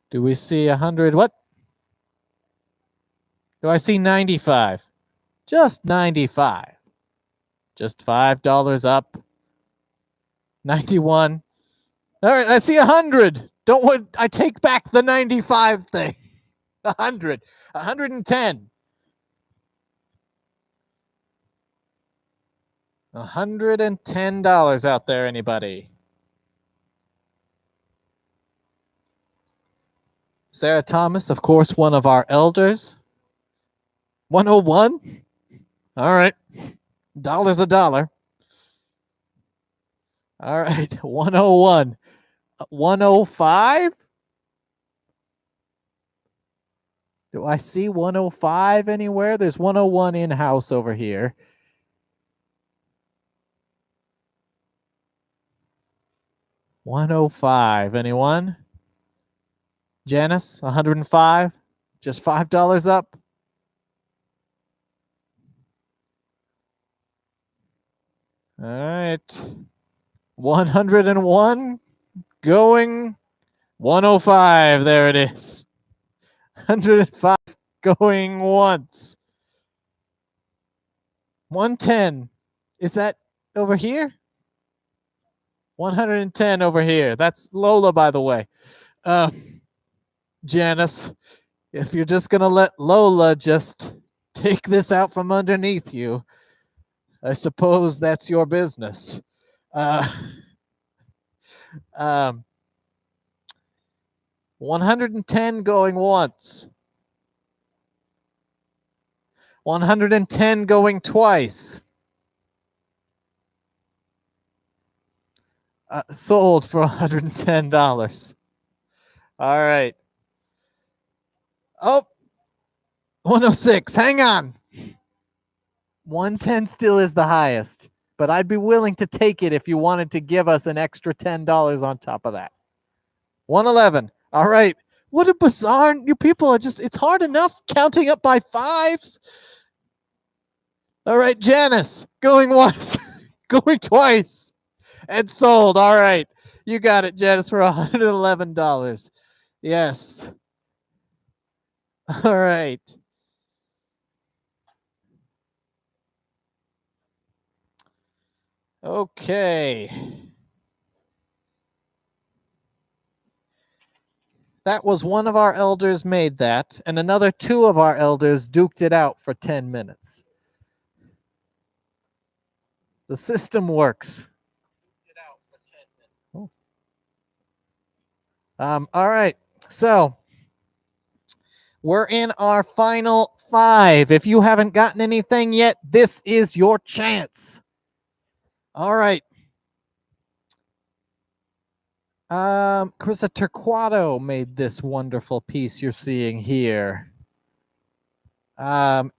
Do we see 100? What? Do I see 95? Just 95. Just $5 up. 91. All right, I see 100. Don't want. I take back the 95 thing. 100. 110. $110 out there, anybody? Sarah Thomas, of course, one of our elders. 101. All right. Dollar's a dollar. All right. 101. 105? Do I see 105 anywhere? There's 101 in-house over here. 105. Anyone? Janice, 105? Just $5 up? All right. 101 going 105. There it is. 105 going once. 110. Is that over here? 110 over here. That's Lola, by the way. Janice, if you're just going to let Lola just take this out from underneath you, I suppose that's your business. 110 going once. 110 going twice. Sold for $110. All right. Oh, 106. Hang on. 110 still is the highest, but I'd be willing to take it if you wanted to give us an extra $10 on top of that. 111. All right. What a bizarre, you people are just, it's hard enough counting up by fives. All right, Janice, going once, going twice, and sold. All right. You got it, Janice, for $111. Yes. All right. Okay. That was one of our elders made that, and another two of our elders duked it out for 10 minutes. The system works. Oh. All right. So we're in our final five. If you haven't gotten anything yet, this is your chance. All right. Carissa Turquato made this wonderful piece you're seeing here. We're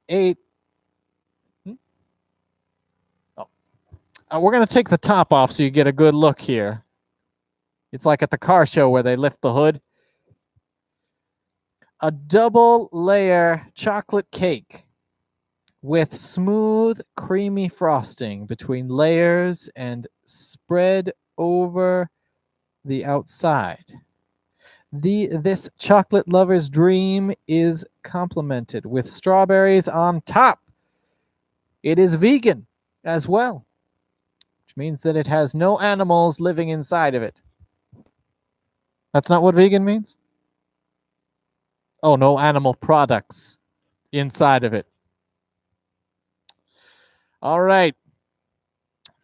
going to take the top off so you get a good look here. It's like at the car show where they lift the hood. A double layer chocolate cake with smooth, creamy frosting between layers and spread over the outside. This chocolate lover's dream is complemented with strawberries on top. It is vegan as well, which means that it has no animals living inside of it. That's not what vegan means? Oh, no animal products inside of it. All right.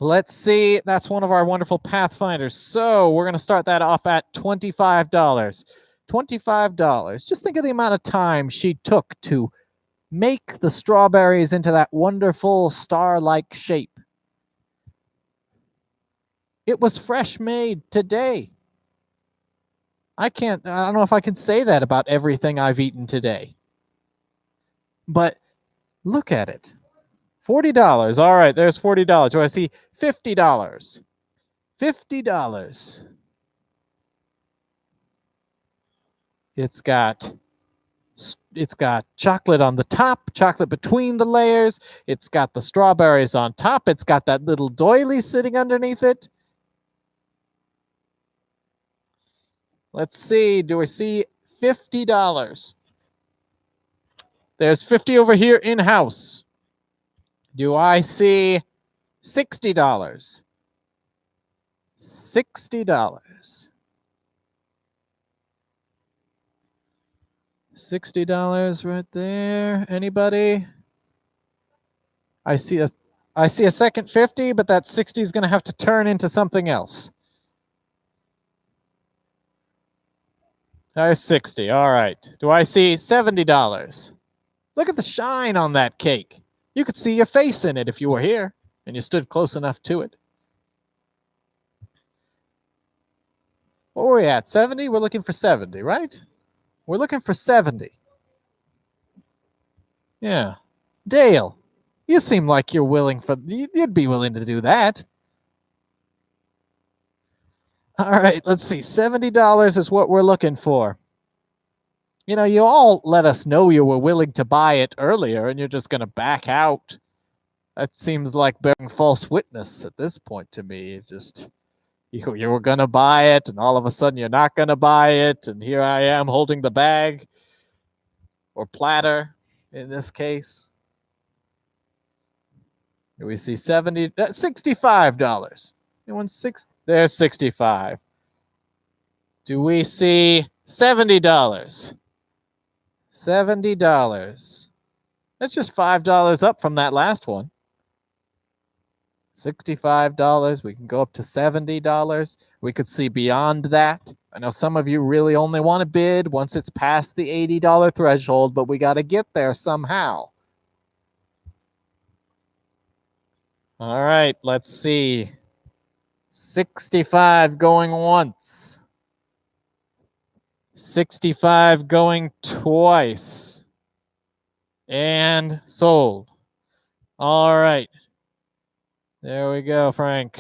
Let's see. That's one of our wonderful Pathfinders. So we're going to start that off at $25. $25. Just think of the amount of time she took to make the strawberries into that wonderful star-like shape. It was fresh made today. I don't know if I can say that about everything I've eaten today. But look at it. $40. All right, there's $40. Do I see $50? $50. It's got chocolate on the top, chocolate between the layers. It's got the strawberries on top. It's got that little doily sitting underneath it. Let's see. Do I see $50? There's 50 over here in-house. Do I see $60? $60. $60 right there. Anybody? I see a second 50, but that 60 is going to have to turn into something else. There's 60. All right. Do I see $70? Look at the shine on that cake. You could see your face in it if you were here and you stood close enough to it. What were we at? 70? We're looking for 70, right? We're looking for 70. Yeah. Dale, you seem like you'd be willing to do that. All right, let's see. $70 is what we're looking for. You know, you all let us know you were willing to buy it earlier and you're just going to back out. That seems like bearing false witness at this point to me. Just you were going to buy it and all of a sudden you're not going to buy it. And here I am holding the bag or platter in this case. We see $65. There's 65. Do we see $70? $70. That's just $5 up from that last one. $65. We can go up to $70. We could see beyond that. I know some of you really only want to bid once it's past the $80 threshold, but we got to get there somehow. All right, let's see. 65 going once. 65 going twice. And sold. All right. There we go, Frank.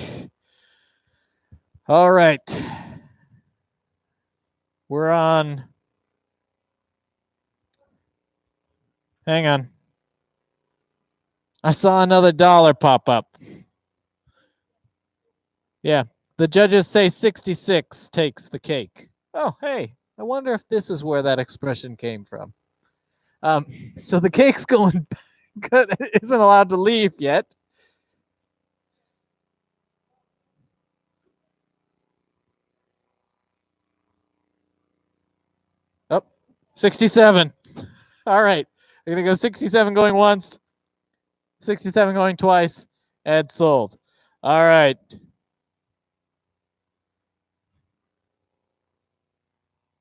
All right. We're on. Hang on. I saw another dollar pop up. Yeah. The judges say 66 takes the cake. Oh, hey. I wonder if this is where that expression came from. So the cake's going good, isn't allowed to leave yet. Oh, 67. All right. We're going to go 67 going once, 67 going twice, and sold. All right.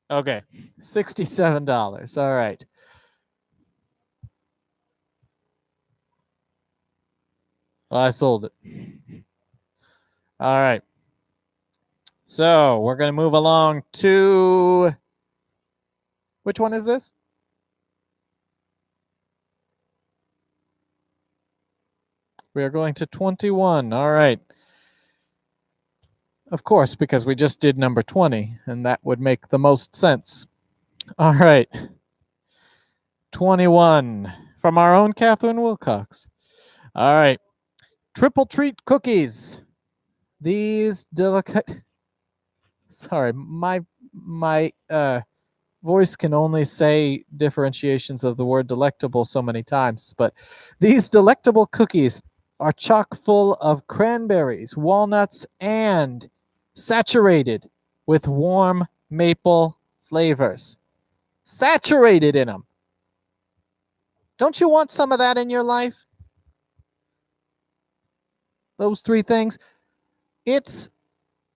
Okay. $67. All right. Well, I sold it. All right. So we're going to move along to, which one is this? We are going to 21. All right. Of course, because we just did number 20, and that would make the most sense. All right. 21 from our own Catherine Wilcox. All right. Triple treat cookies. These delicate. Sorry, my my voice can only say differentiations of the word delectable so many times, but these delectable cookies are chock full of cranberries, walnuts, and saturated with warm maple flavors. Saturated in them. Don't you want some of that in your life? Those three things. I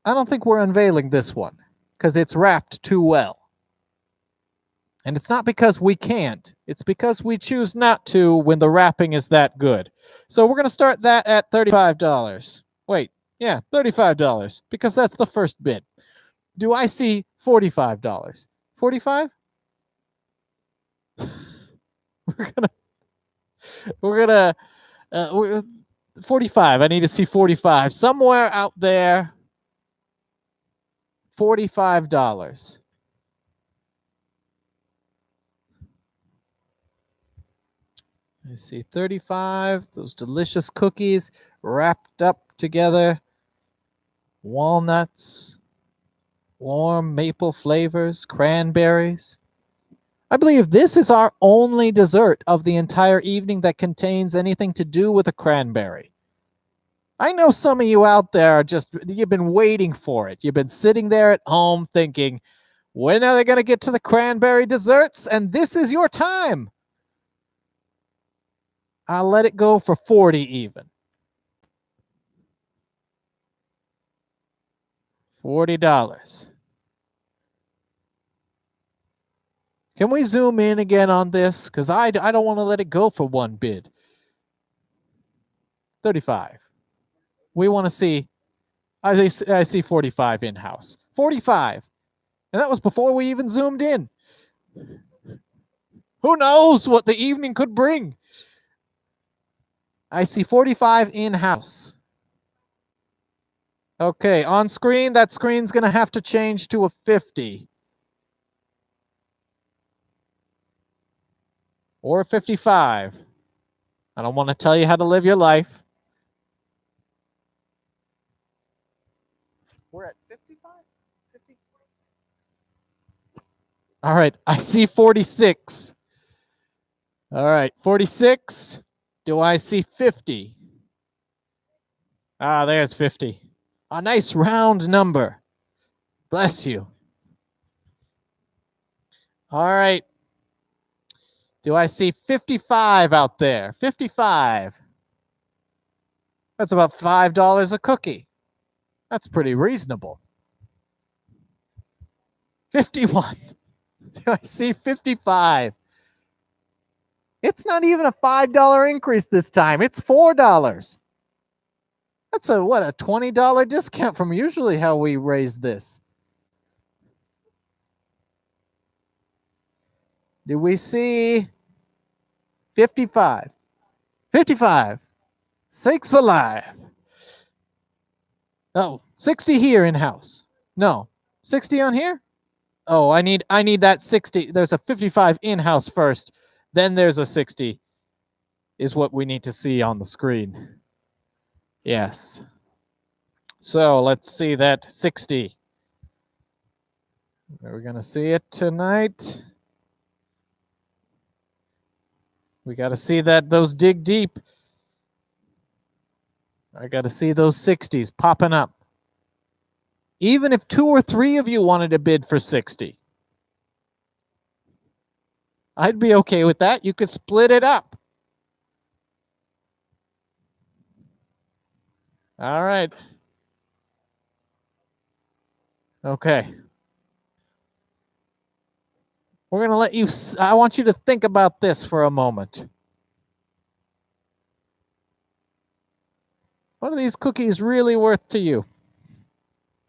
don't think we're unveiling this one because it's wrapped too well. And it's not because we can't. It's because we choose not to when the wrapping is that good. So we're going to start that at $35. Wait, yeah, $35 because that's the first bid. Do I see $45? 45? we're going to 45. I need to see 45 somewhere out there. $45. I see 35. Those delicious cookies wrapped up together. Walnuts, warm maple flavors, cranberries. I believe this is our only dessert of the entire evening that contains anything to do with a cranberry. I know some of you out there are you've been waiting for it. You've been sitting there at home thinking, when are they going to get to the cranberry desserts? And this is your time. I'll let it go for 40 even. $40. Can we zoom in again on this? Because I don't want to let it go for one bid. 35. We want to see, I see 45 in-house. 45. And that was before we even zoomed in. Who knows what the evening could bring? I see 45 in-house. Okay, on screen, that screen's going to have to change to a 50. Or a 55. I don't want to tell you how to live your life. We're at 55? 50? All right, I see 46. All right, 46. Do I see 50? Ah, there's 50. A nice round number. Bless you. All right. Do I see 55 out there? 55. That's about $5 a cookie. That's pretty reasonable. 51. Do I see 55? It's not even a $5 increase this time. It's $4. That's a $20 discount from usually how we raise this. Do we see 55? 55. Sakes alive. Oh, 60 here in-house. No, 60 on here? Oh, I need that 60. There's a 55 in-house first. Then there's a 60 is what we need to see on the screen. Yes. So let's see that 60. Are we going to see it tonight? We got to see those dig deep. I got to see those 60s popping up. Even if 2 or 3 of you wanted to bid for 60. I'd be okay with that. You could split it up. All right. Okay. We're going to let you, I want you to think about this for a moment. What are these cookies really worth to you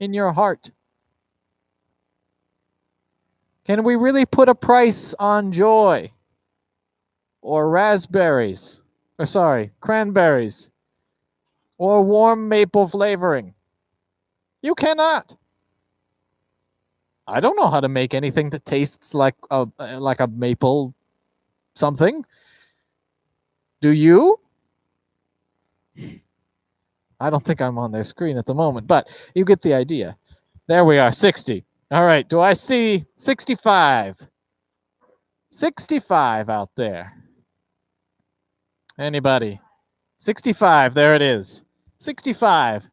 in your heart? Can we really put a price on joy or raspberries? Or sorry, cranberries or warm maple flavoring? You cannot. I don't know how to make anything that tastes like a maple something. Do you? I don't think I'm on their screen at the moment, but you get the idea. There we are, 60. All right, do I see 65? 65 out there. Anybody? 65, there it is. 65.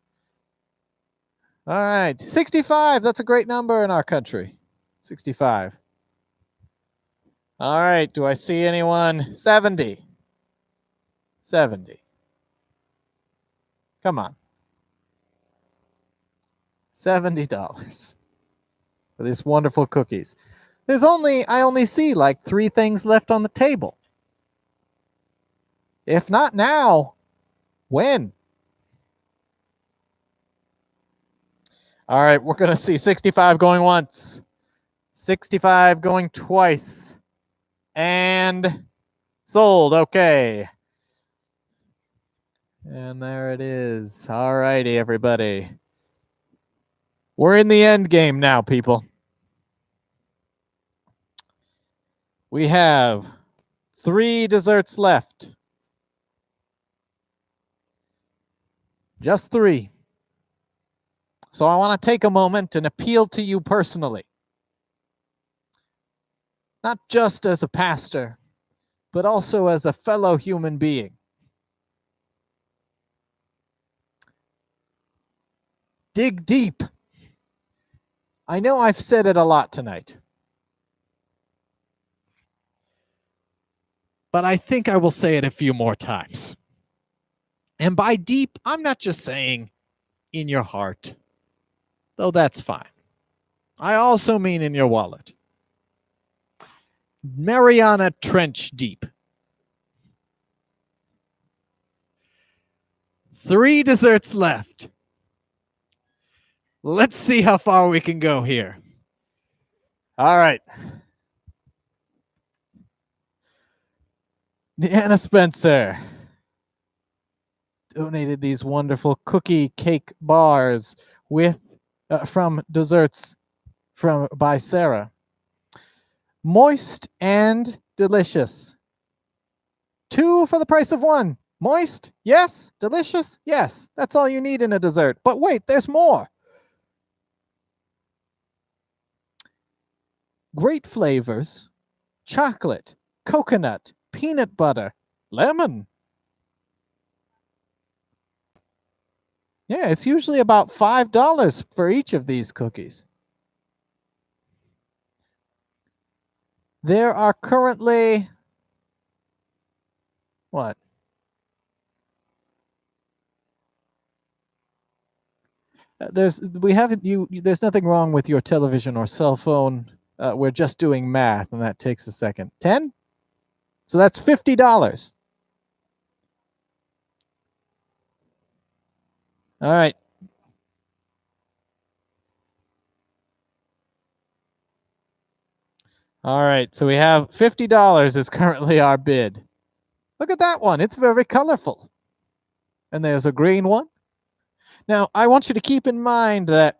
All right, 65, that's a great number in our country. 65. All right, do I see anyone? 70. 70. Come on. $70 for these wonderful cookies. I only see like 3 things left on the table. If not now, when? All right, we're going to see 65 going once, 65 going twice, and sold. Okay. And there it is. All righty, everybody. We're in the end game now, people. We have 3 desserts left. Just 3. So I want to take a moment and appeal to you personally. Not just as a pastor, but also as a fellow human being. Dig deep. I know I've said it a lot tonight, but I think I will say it a few more times. And by deep, I'm not just saying in your heart, though that's fine. I also mean in your wallet. Mariana Trench deep. 3 desserts left. Let's see how far we can go here. All right. Deanna Spencer donated these wonderful cookie cake bars with from desserts by Sarah. Moist and delicious. 2 for the price of 1. Moist? Yes. Delicious? Yes. That's all you need in a dessert. But wait, there's more. Great flavors. Chocolate, coconut, peanut butter, lemon. Yeah, it's usually about $5 for each of these cookies. There are currently what? There's nothing wrong with your television or cell phone. We're just doing math, and that takes a second. 10? So that's $50. All right. All right, so we have $50 is currently our bid. Look at that one. It's very colorful. And there's a green one. Now, I want you to keep in mind that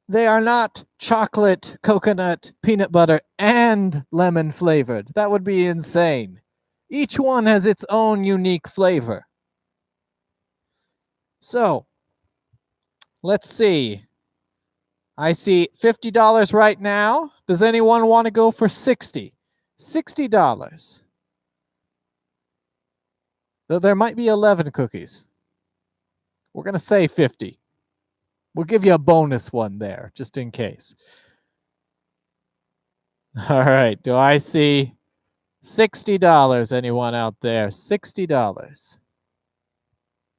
they are not chocolate, coconut, peanut butter, and lemon flavored. That would be insane. Each one has its own unique flavor. So, let's see. I see $50 right now. Does anyone want to go for 60? $60. Though there might be 11 cookies. We're going to say 50. We'll give you a bonus one there, just in case. All right. Do I see $60? Anyone out there? $60.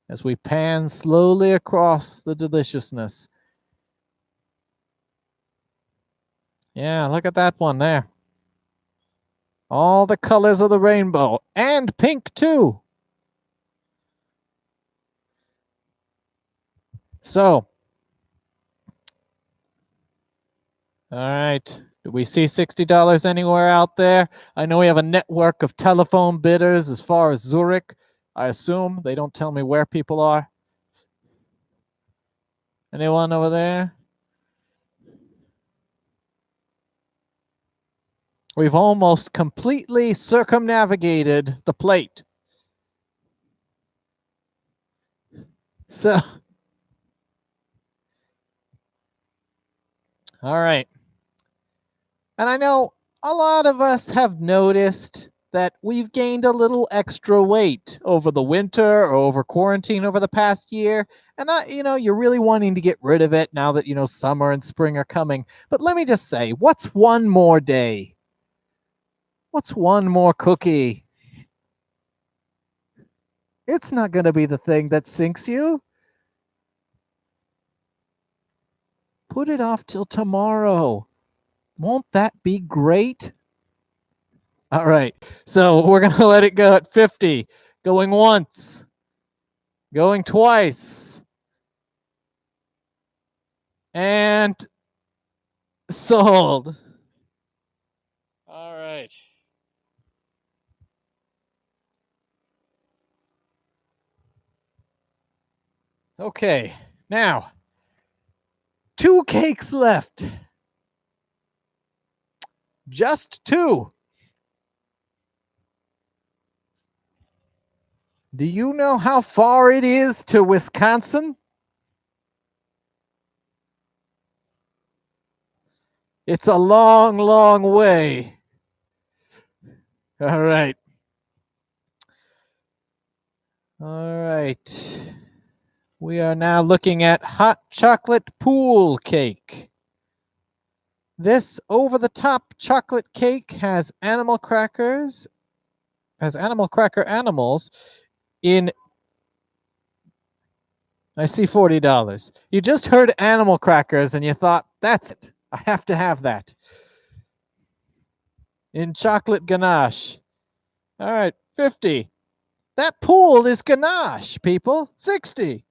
As we pan slowly across the deliciousness. Yeah, look at that one there. All the colors of the rainbow. And pink, too. So. All right. Do we see $60 anywhere out there? I know we have a network of telephone bidders as far as Zurich. I assume they don't tell me where people are. Anyone over there? We've almost completely circumnavigated the plate. So, All right. And I know a lot of us have noticed that we've gained a little extra weight over the winter or over quarantine over the past year. And you're really wanting to get rid of it now that, summer and spring are coming. But let me just say, what's one more day? What's one more cookie? It's not going to be the thing that sinks you. Put it off till tomorrow. Won't that be great? All right. So we're going to let it go at 50. Going once. Going twice. And sold. All right. Okay. Now, 2 cakes left. Just 2. Do you know how far it is to Wisconsin? It's a long, long way. All right. All right. We are now looking at hot chocolate pool cake. This over-the-top chocolate cake has animal cracker animals in. I see $40. You just heard animal crackers and you thought, that's it. I have to have that. In chocolate ganache. All right, 50. That pool is ganache, people. 60.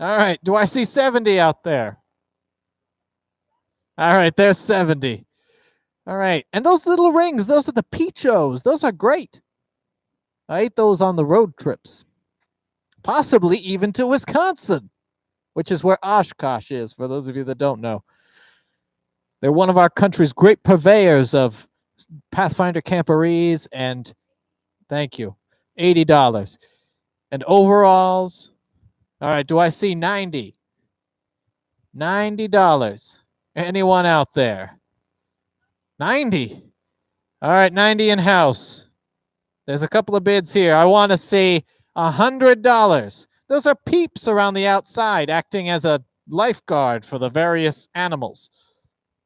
All right, do I see 70 out there? All right, there's 70. All right, and those little rings, those are the Peachos. Those are great. I ate those on the road trips. Possibly even to Wisconsin, which is where Oshkosh is, for those of you that don't know. They're one of our country's great purveyors of Pathfinder camporees and, thank you, $80. And overalls. All right, do I see 90? $90. Anyone out there? 90. All right, 90 in house. There's a couple of bids here. I want to see $100. Those are peeps around the outside acting as a lifeguard for the various animals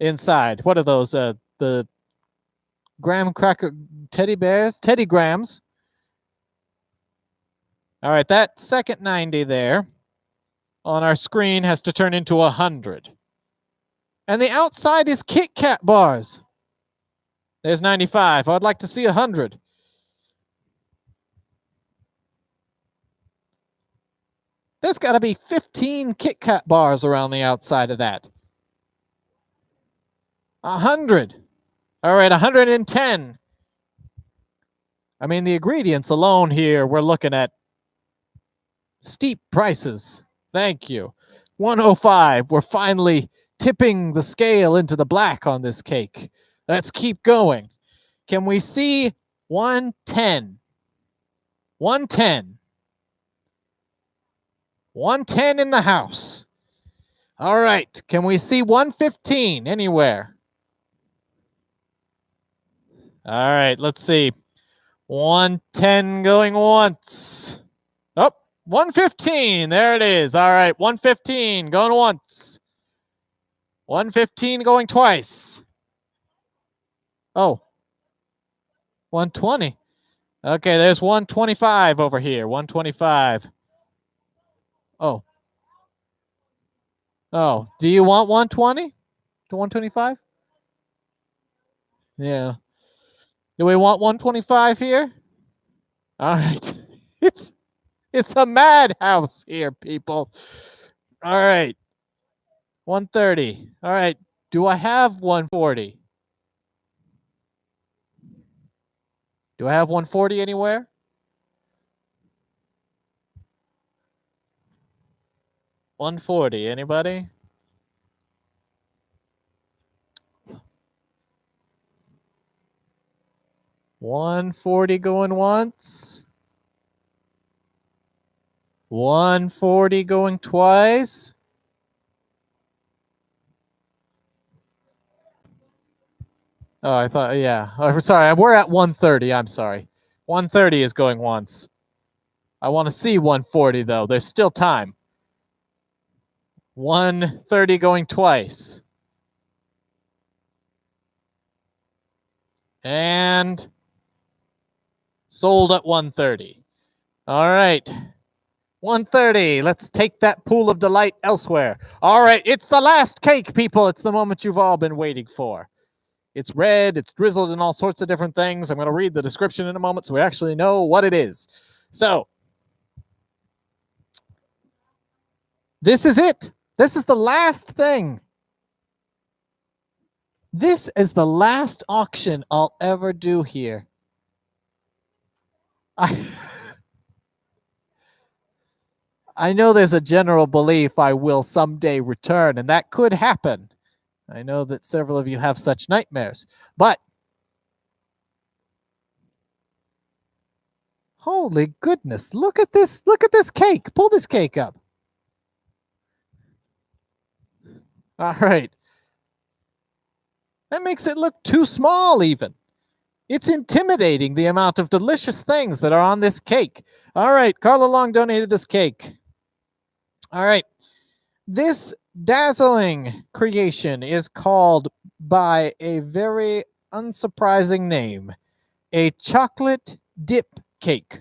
inside. What are those? The graham cracker teddy bears? Teddy grams. All right, that second 90 there on our screen has to turn into 100. And the outside is Kit Kat bars. There's 95. I'd like to see 100. There's got to be 15 Kit Kat bars around the outside of that. 100. All right, 110. I mean, the ingredients alone here, we're looking at steep prices. Thank you. 105. We're finally tipping the scale into the black on this cake. Let's keep going. Can we see 110? 110. 110 in the house. All right. Can we see 115 anywhere? All right. Let's see. 110 going once. Oh, 115. There it is. All right. 115 going once. 115 going twice. Oh, 120. Okay, there's 125 over here. 125. Oh. Oh, do you want 120 to 125? Yeah. Do we want 125 here? All right. It's a madhouse here, people. All right. 130. All right. Do I have 140? Do I have 140 anywhere? $140. Anybody? $140 going once. 140 going twice. Oh, I thought, yeah. Oh, sorry, we're at 130. I'm sorry. 130 is going once. I want to see 140, though. There's still time. 130 going twice. And sold at 130. All right. 130. Let's take that pool of delight elsewhere. All right. It's the last cake, people. It's the moment you've all been waiting for. It's red. It's drizzled in all sorts of different things. I'm going to read the description in a moment so we actually know what it is. So, this is it. This is the last thing. This is the last auction I'll ever do here. I know there's a general belief I will someday return, and that could happen. I know that several of you have such nightmares, but holy goodness, look at this. Look at this cake. Pull this cake up. All right. That makes it look too small even. It's intimidating, the amount of delicious things that are on this cake. All right, Carla Long donated this cake. All right. This dazzling creation is called by a very unsurprising name, a chocolate dip cake.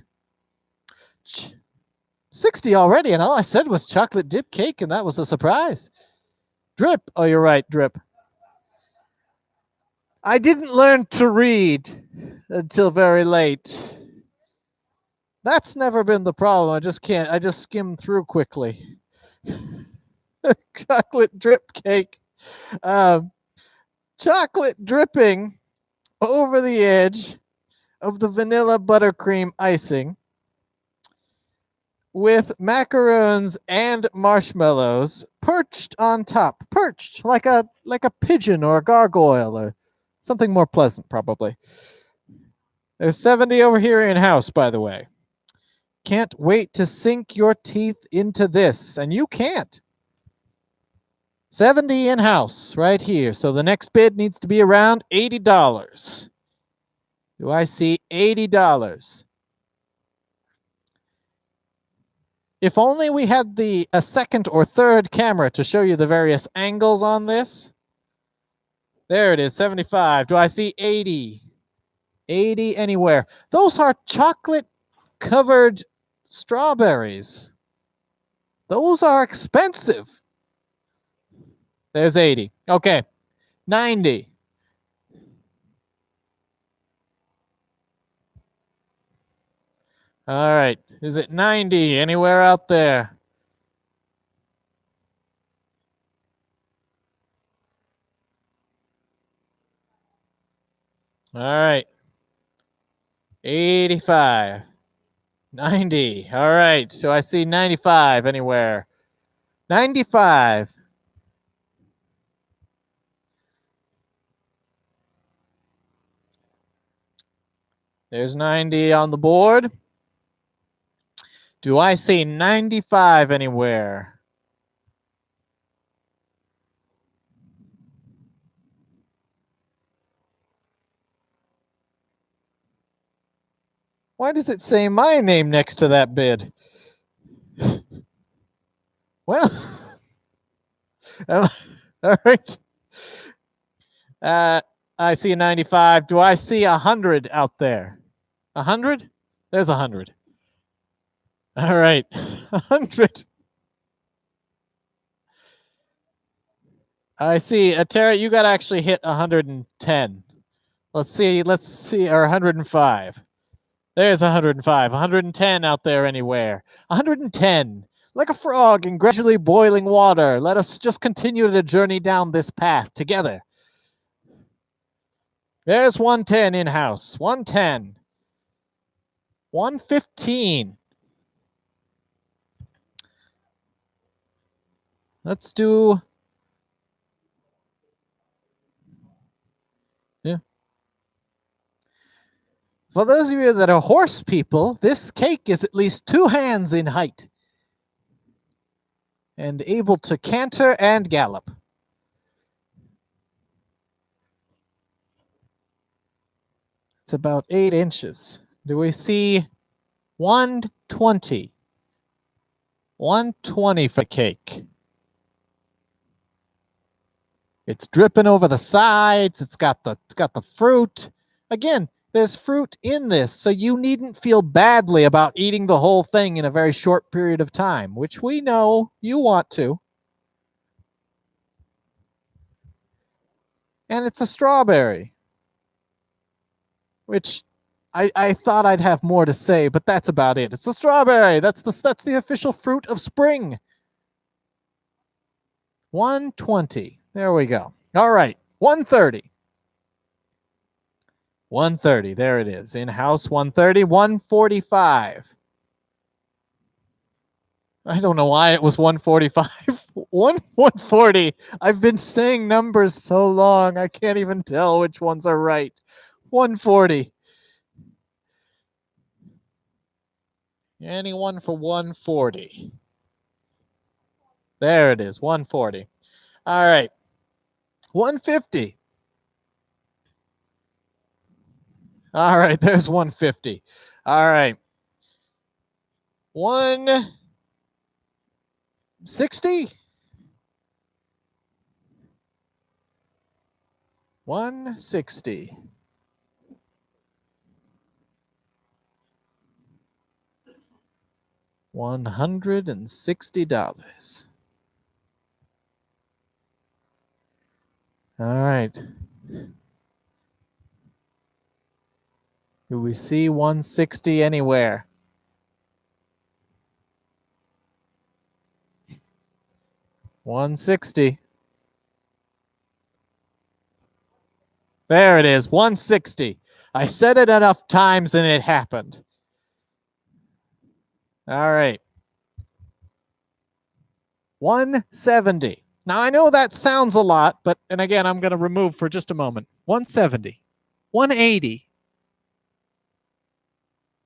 60 already, and all I said was chocolate dip cake, and that was a surprise. Drip. Oh, you're right, drip. I didn't learn to read until very late. That's never been the problem. I just can't. I just skim through quickly. Chocolate drip cake. Chocolate dripping over the edge of the vanilla buttercream icing with macaroons and marshmallows perched on top. Perched like a pigeon or a gargoyle or something more pleasant, probably. There's 70 over here in-house, by the way. Can't wait to sink your teeth into this, and you can't. 70 in-house right here. So the next bid needs to be around $80. Do I see $80? If only we had a second or third camera to show you the various angles on this. There it is, 75. Do I see 80? 80 anywhere. Those are chocolate-covered strawberries. Those are expensive. There's 80. Okay, 90. All right, is it 90 anywhere out there? All right, 85. 90. All right, so I see 95 anywhere. 95. There's 90 on the board. Do I see 95 anywhere? Why does it say my name next to that bid? Well, all right. I see a 95. Do I see 100 out there? 100? There's 100. All right, 100. I see. Tara, you got to actually hit 110. Let's see, or 105. There's 105. 110 out there anywhere. 110. Like a frog in gradually boiling water. Let us just continue to journey down this path together. There's 110 in-house. 110. 115. Let's do... Yeah. For those of you that are horse people, this cake is at least 2 hands in height. and able to canter and gallop. It's about 8 inches. Do we see 120? 120 for cake. It's dripping over the sides. It's got the fruit. Again, there's fruit in this, so you needn't feel badly about eating the whole thing in a very short period of time, which we know you want to. And it's a strawberry, which I thought I'd have more to say, but that's about it. It's a strawberry. That's the official fruit of spring. 120. There we go. All right. 130. 130. There it is. In-house 130. 145. I don't know why it was 145. 140. I've been saying numbers so long, I can't even tell which ones are right. 140. Anyone for 140? There it is. 140. All right. 150. All right. There's 150. All right. 160. 160. $160. All right. Do we see 160 anywhere? $160. There it is, 160. I said it enough times and it happened. All right. 170. Now, I know that sounds a lot, but, and again, I'm going to remove for just a moment. 170. 180.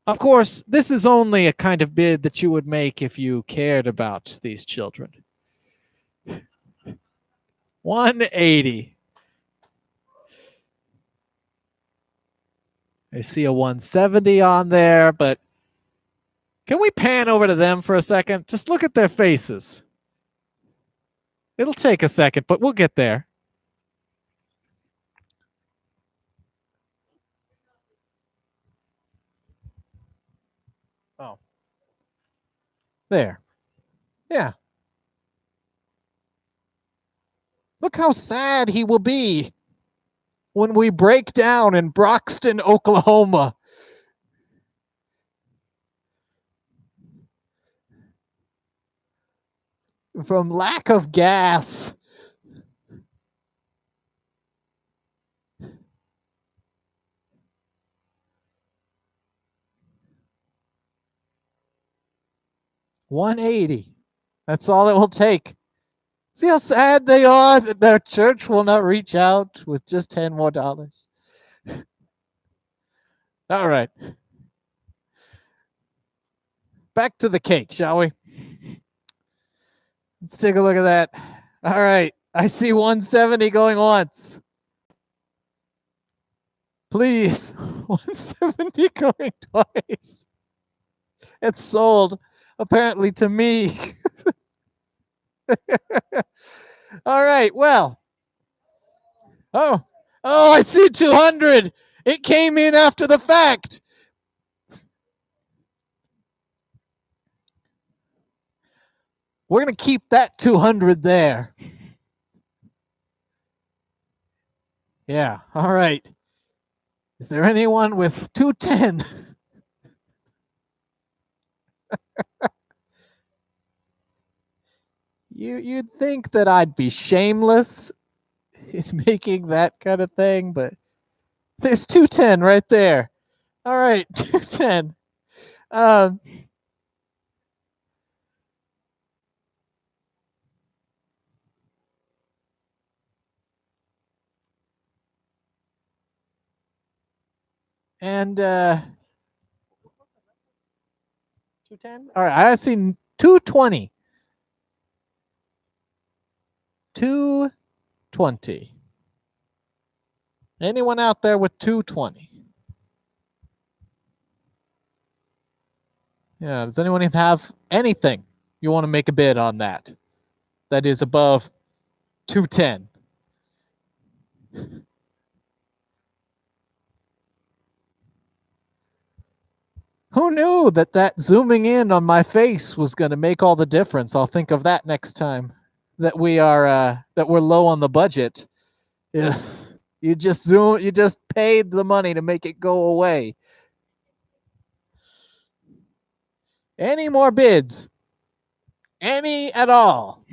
Of course, this is only a kind of bid that you would make if you cared about these children. 180. I see a 170 on there, but can we pan over to them for a second? Just look at their faces. It'll take a second, but we'll get there. Oh. There. Yeah. Look how sad he will be when we break down in Broxton, Oklahoma. From lack of gas. $180. That's all it will take. See how sad they are that their church will not reach out with just $10 more. All right. Back to the cake, shall we? Let's take a look at that. All right. I see 170 going once. Please. 170 going twice. It's sold, apparently, to me. All right. Well. Oh, I see 200. It came in after the fact. We're going to keep that 200 there. Yeah. All right. Is there anyone with 210? You'd think that I'd be shameless in making that kind of thing, but there's 210 right there. All right, 210. And 210. All right, I see 220. 220. Anyone out there with 220? Yeah, does anyone even have anything you want to make a bid on that is above 210? Who knew that zooming in on my face was going to make all the difference? I'll think of that next time that we're low on the budget. Yeah. You just paid the money to make it go away. Any more bids? Any at all?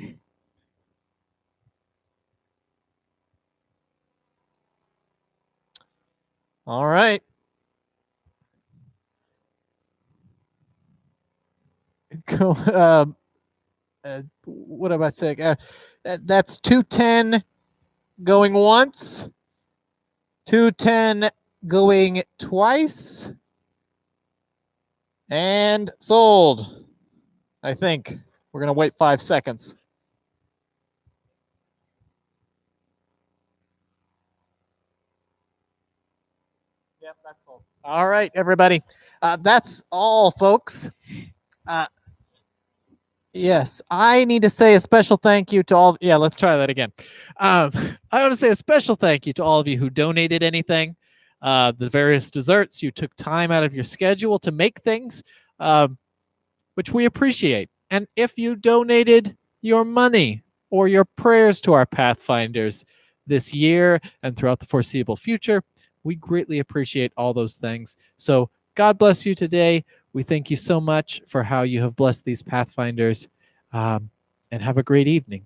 All right. What am I saying? That's 210 going once, 210 going twice, and sold. I think we're going to wait 5 seconds. Yep, that's sold. All right, everybody. That's all, folks. Yes, I need to say a special thank you to all. Yeah, let's try that again. I want to say a special thank you to all of you who donated anything, the various desserts. You took time out of your schedule to make things, which we appreciate. And if you donated your money or your prayers to our Pathfinders this year and throughout the foreseeable future, we greatly appreciate all those things. So God bless you today. We thank you so much for how you have blessed these Pathfinders, and have a great evening.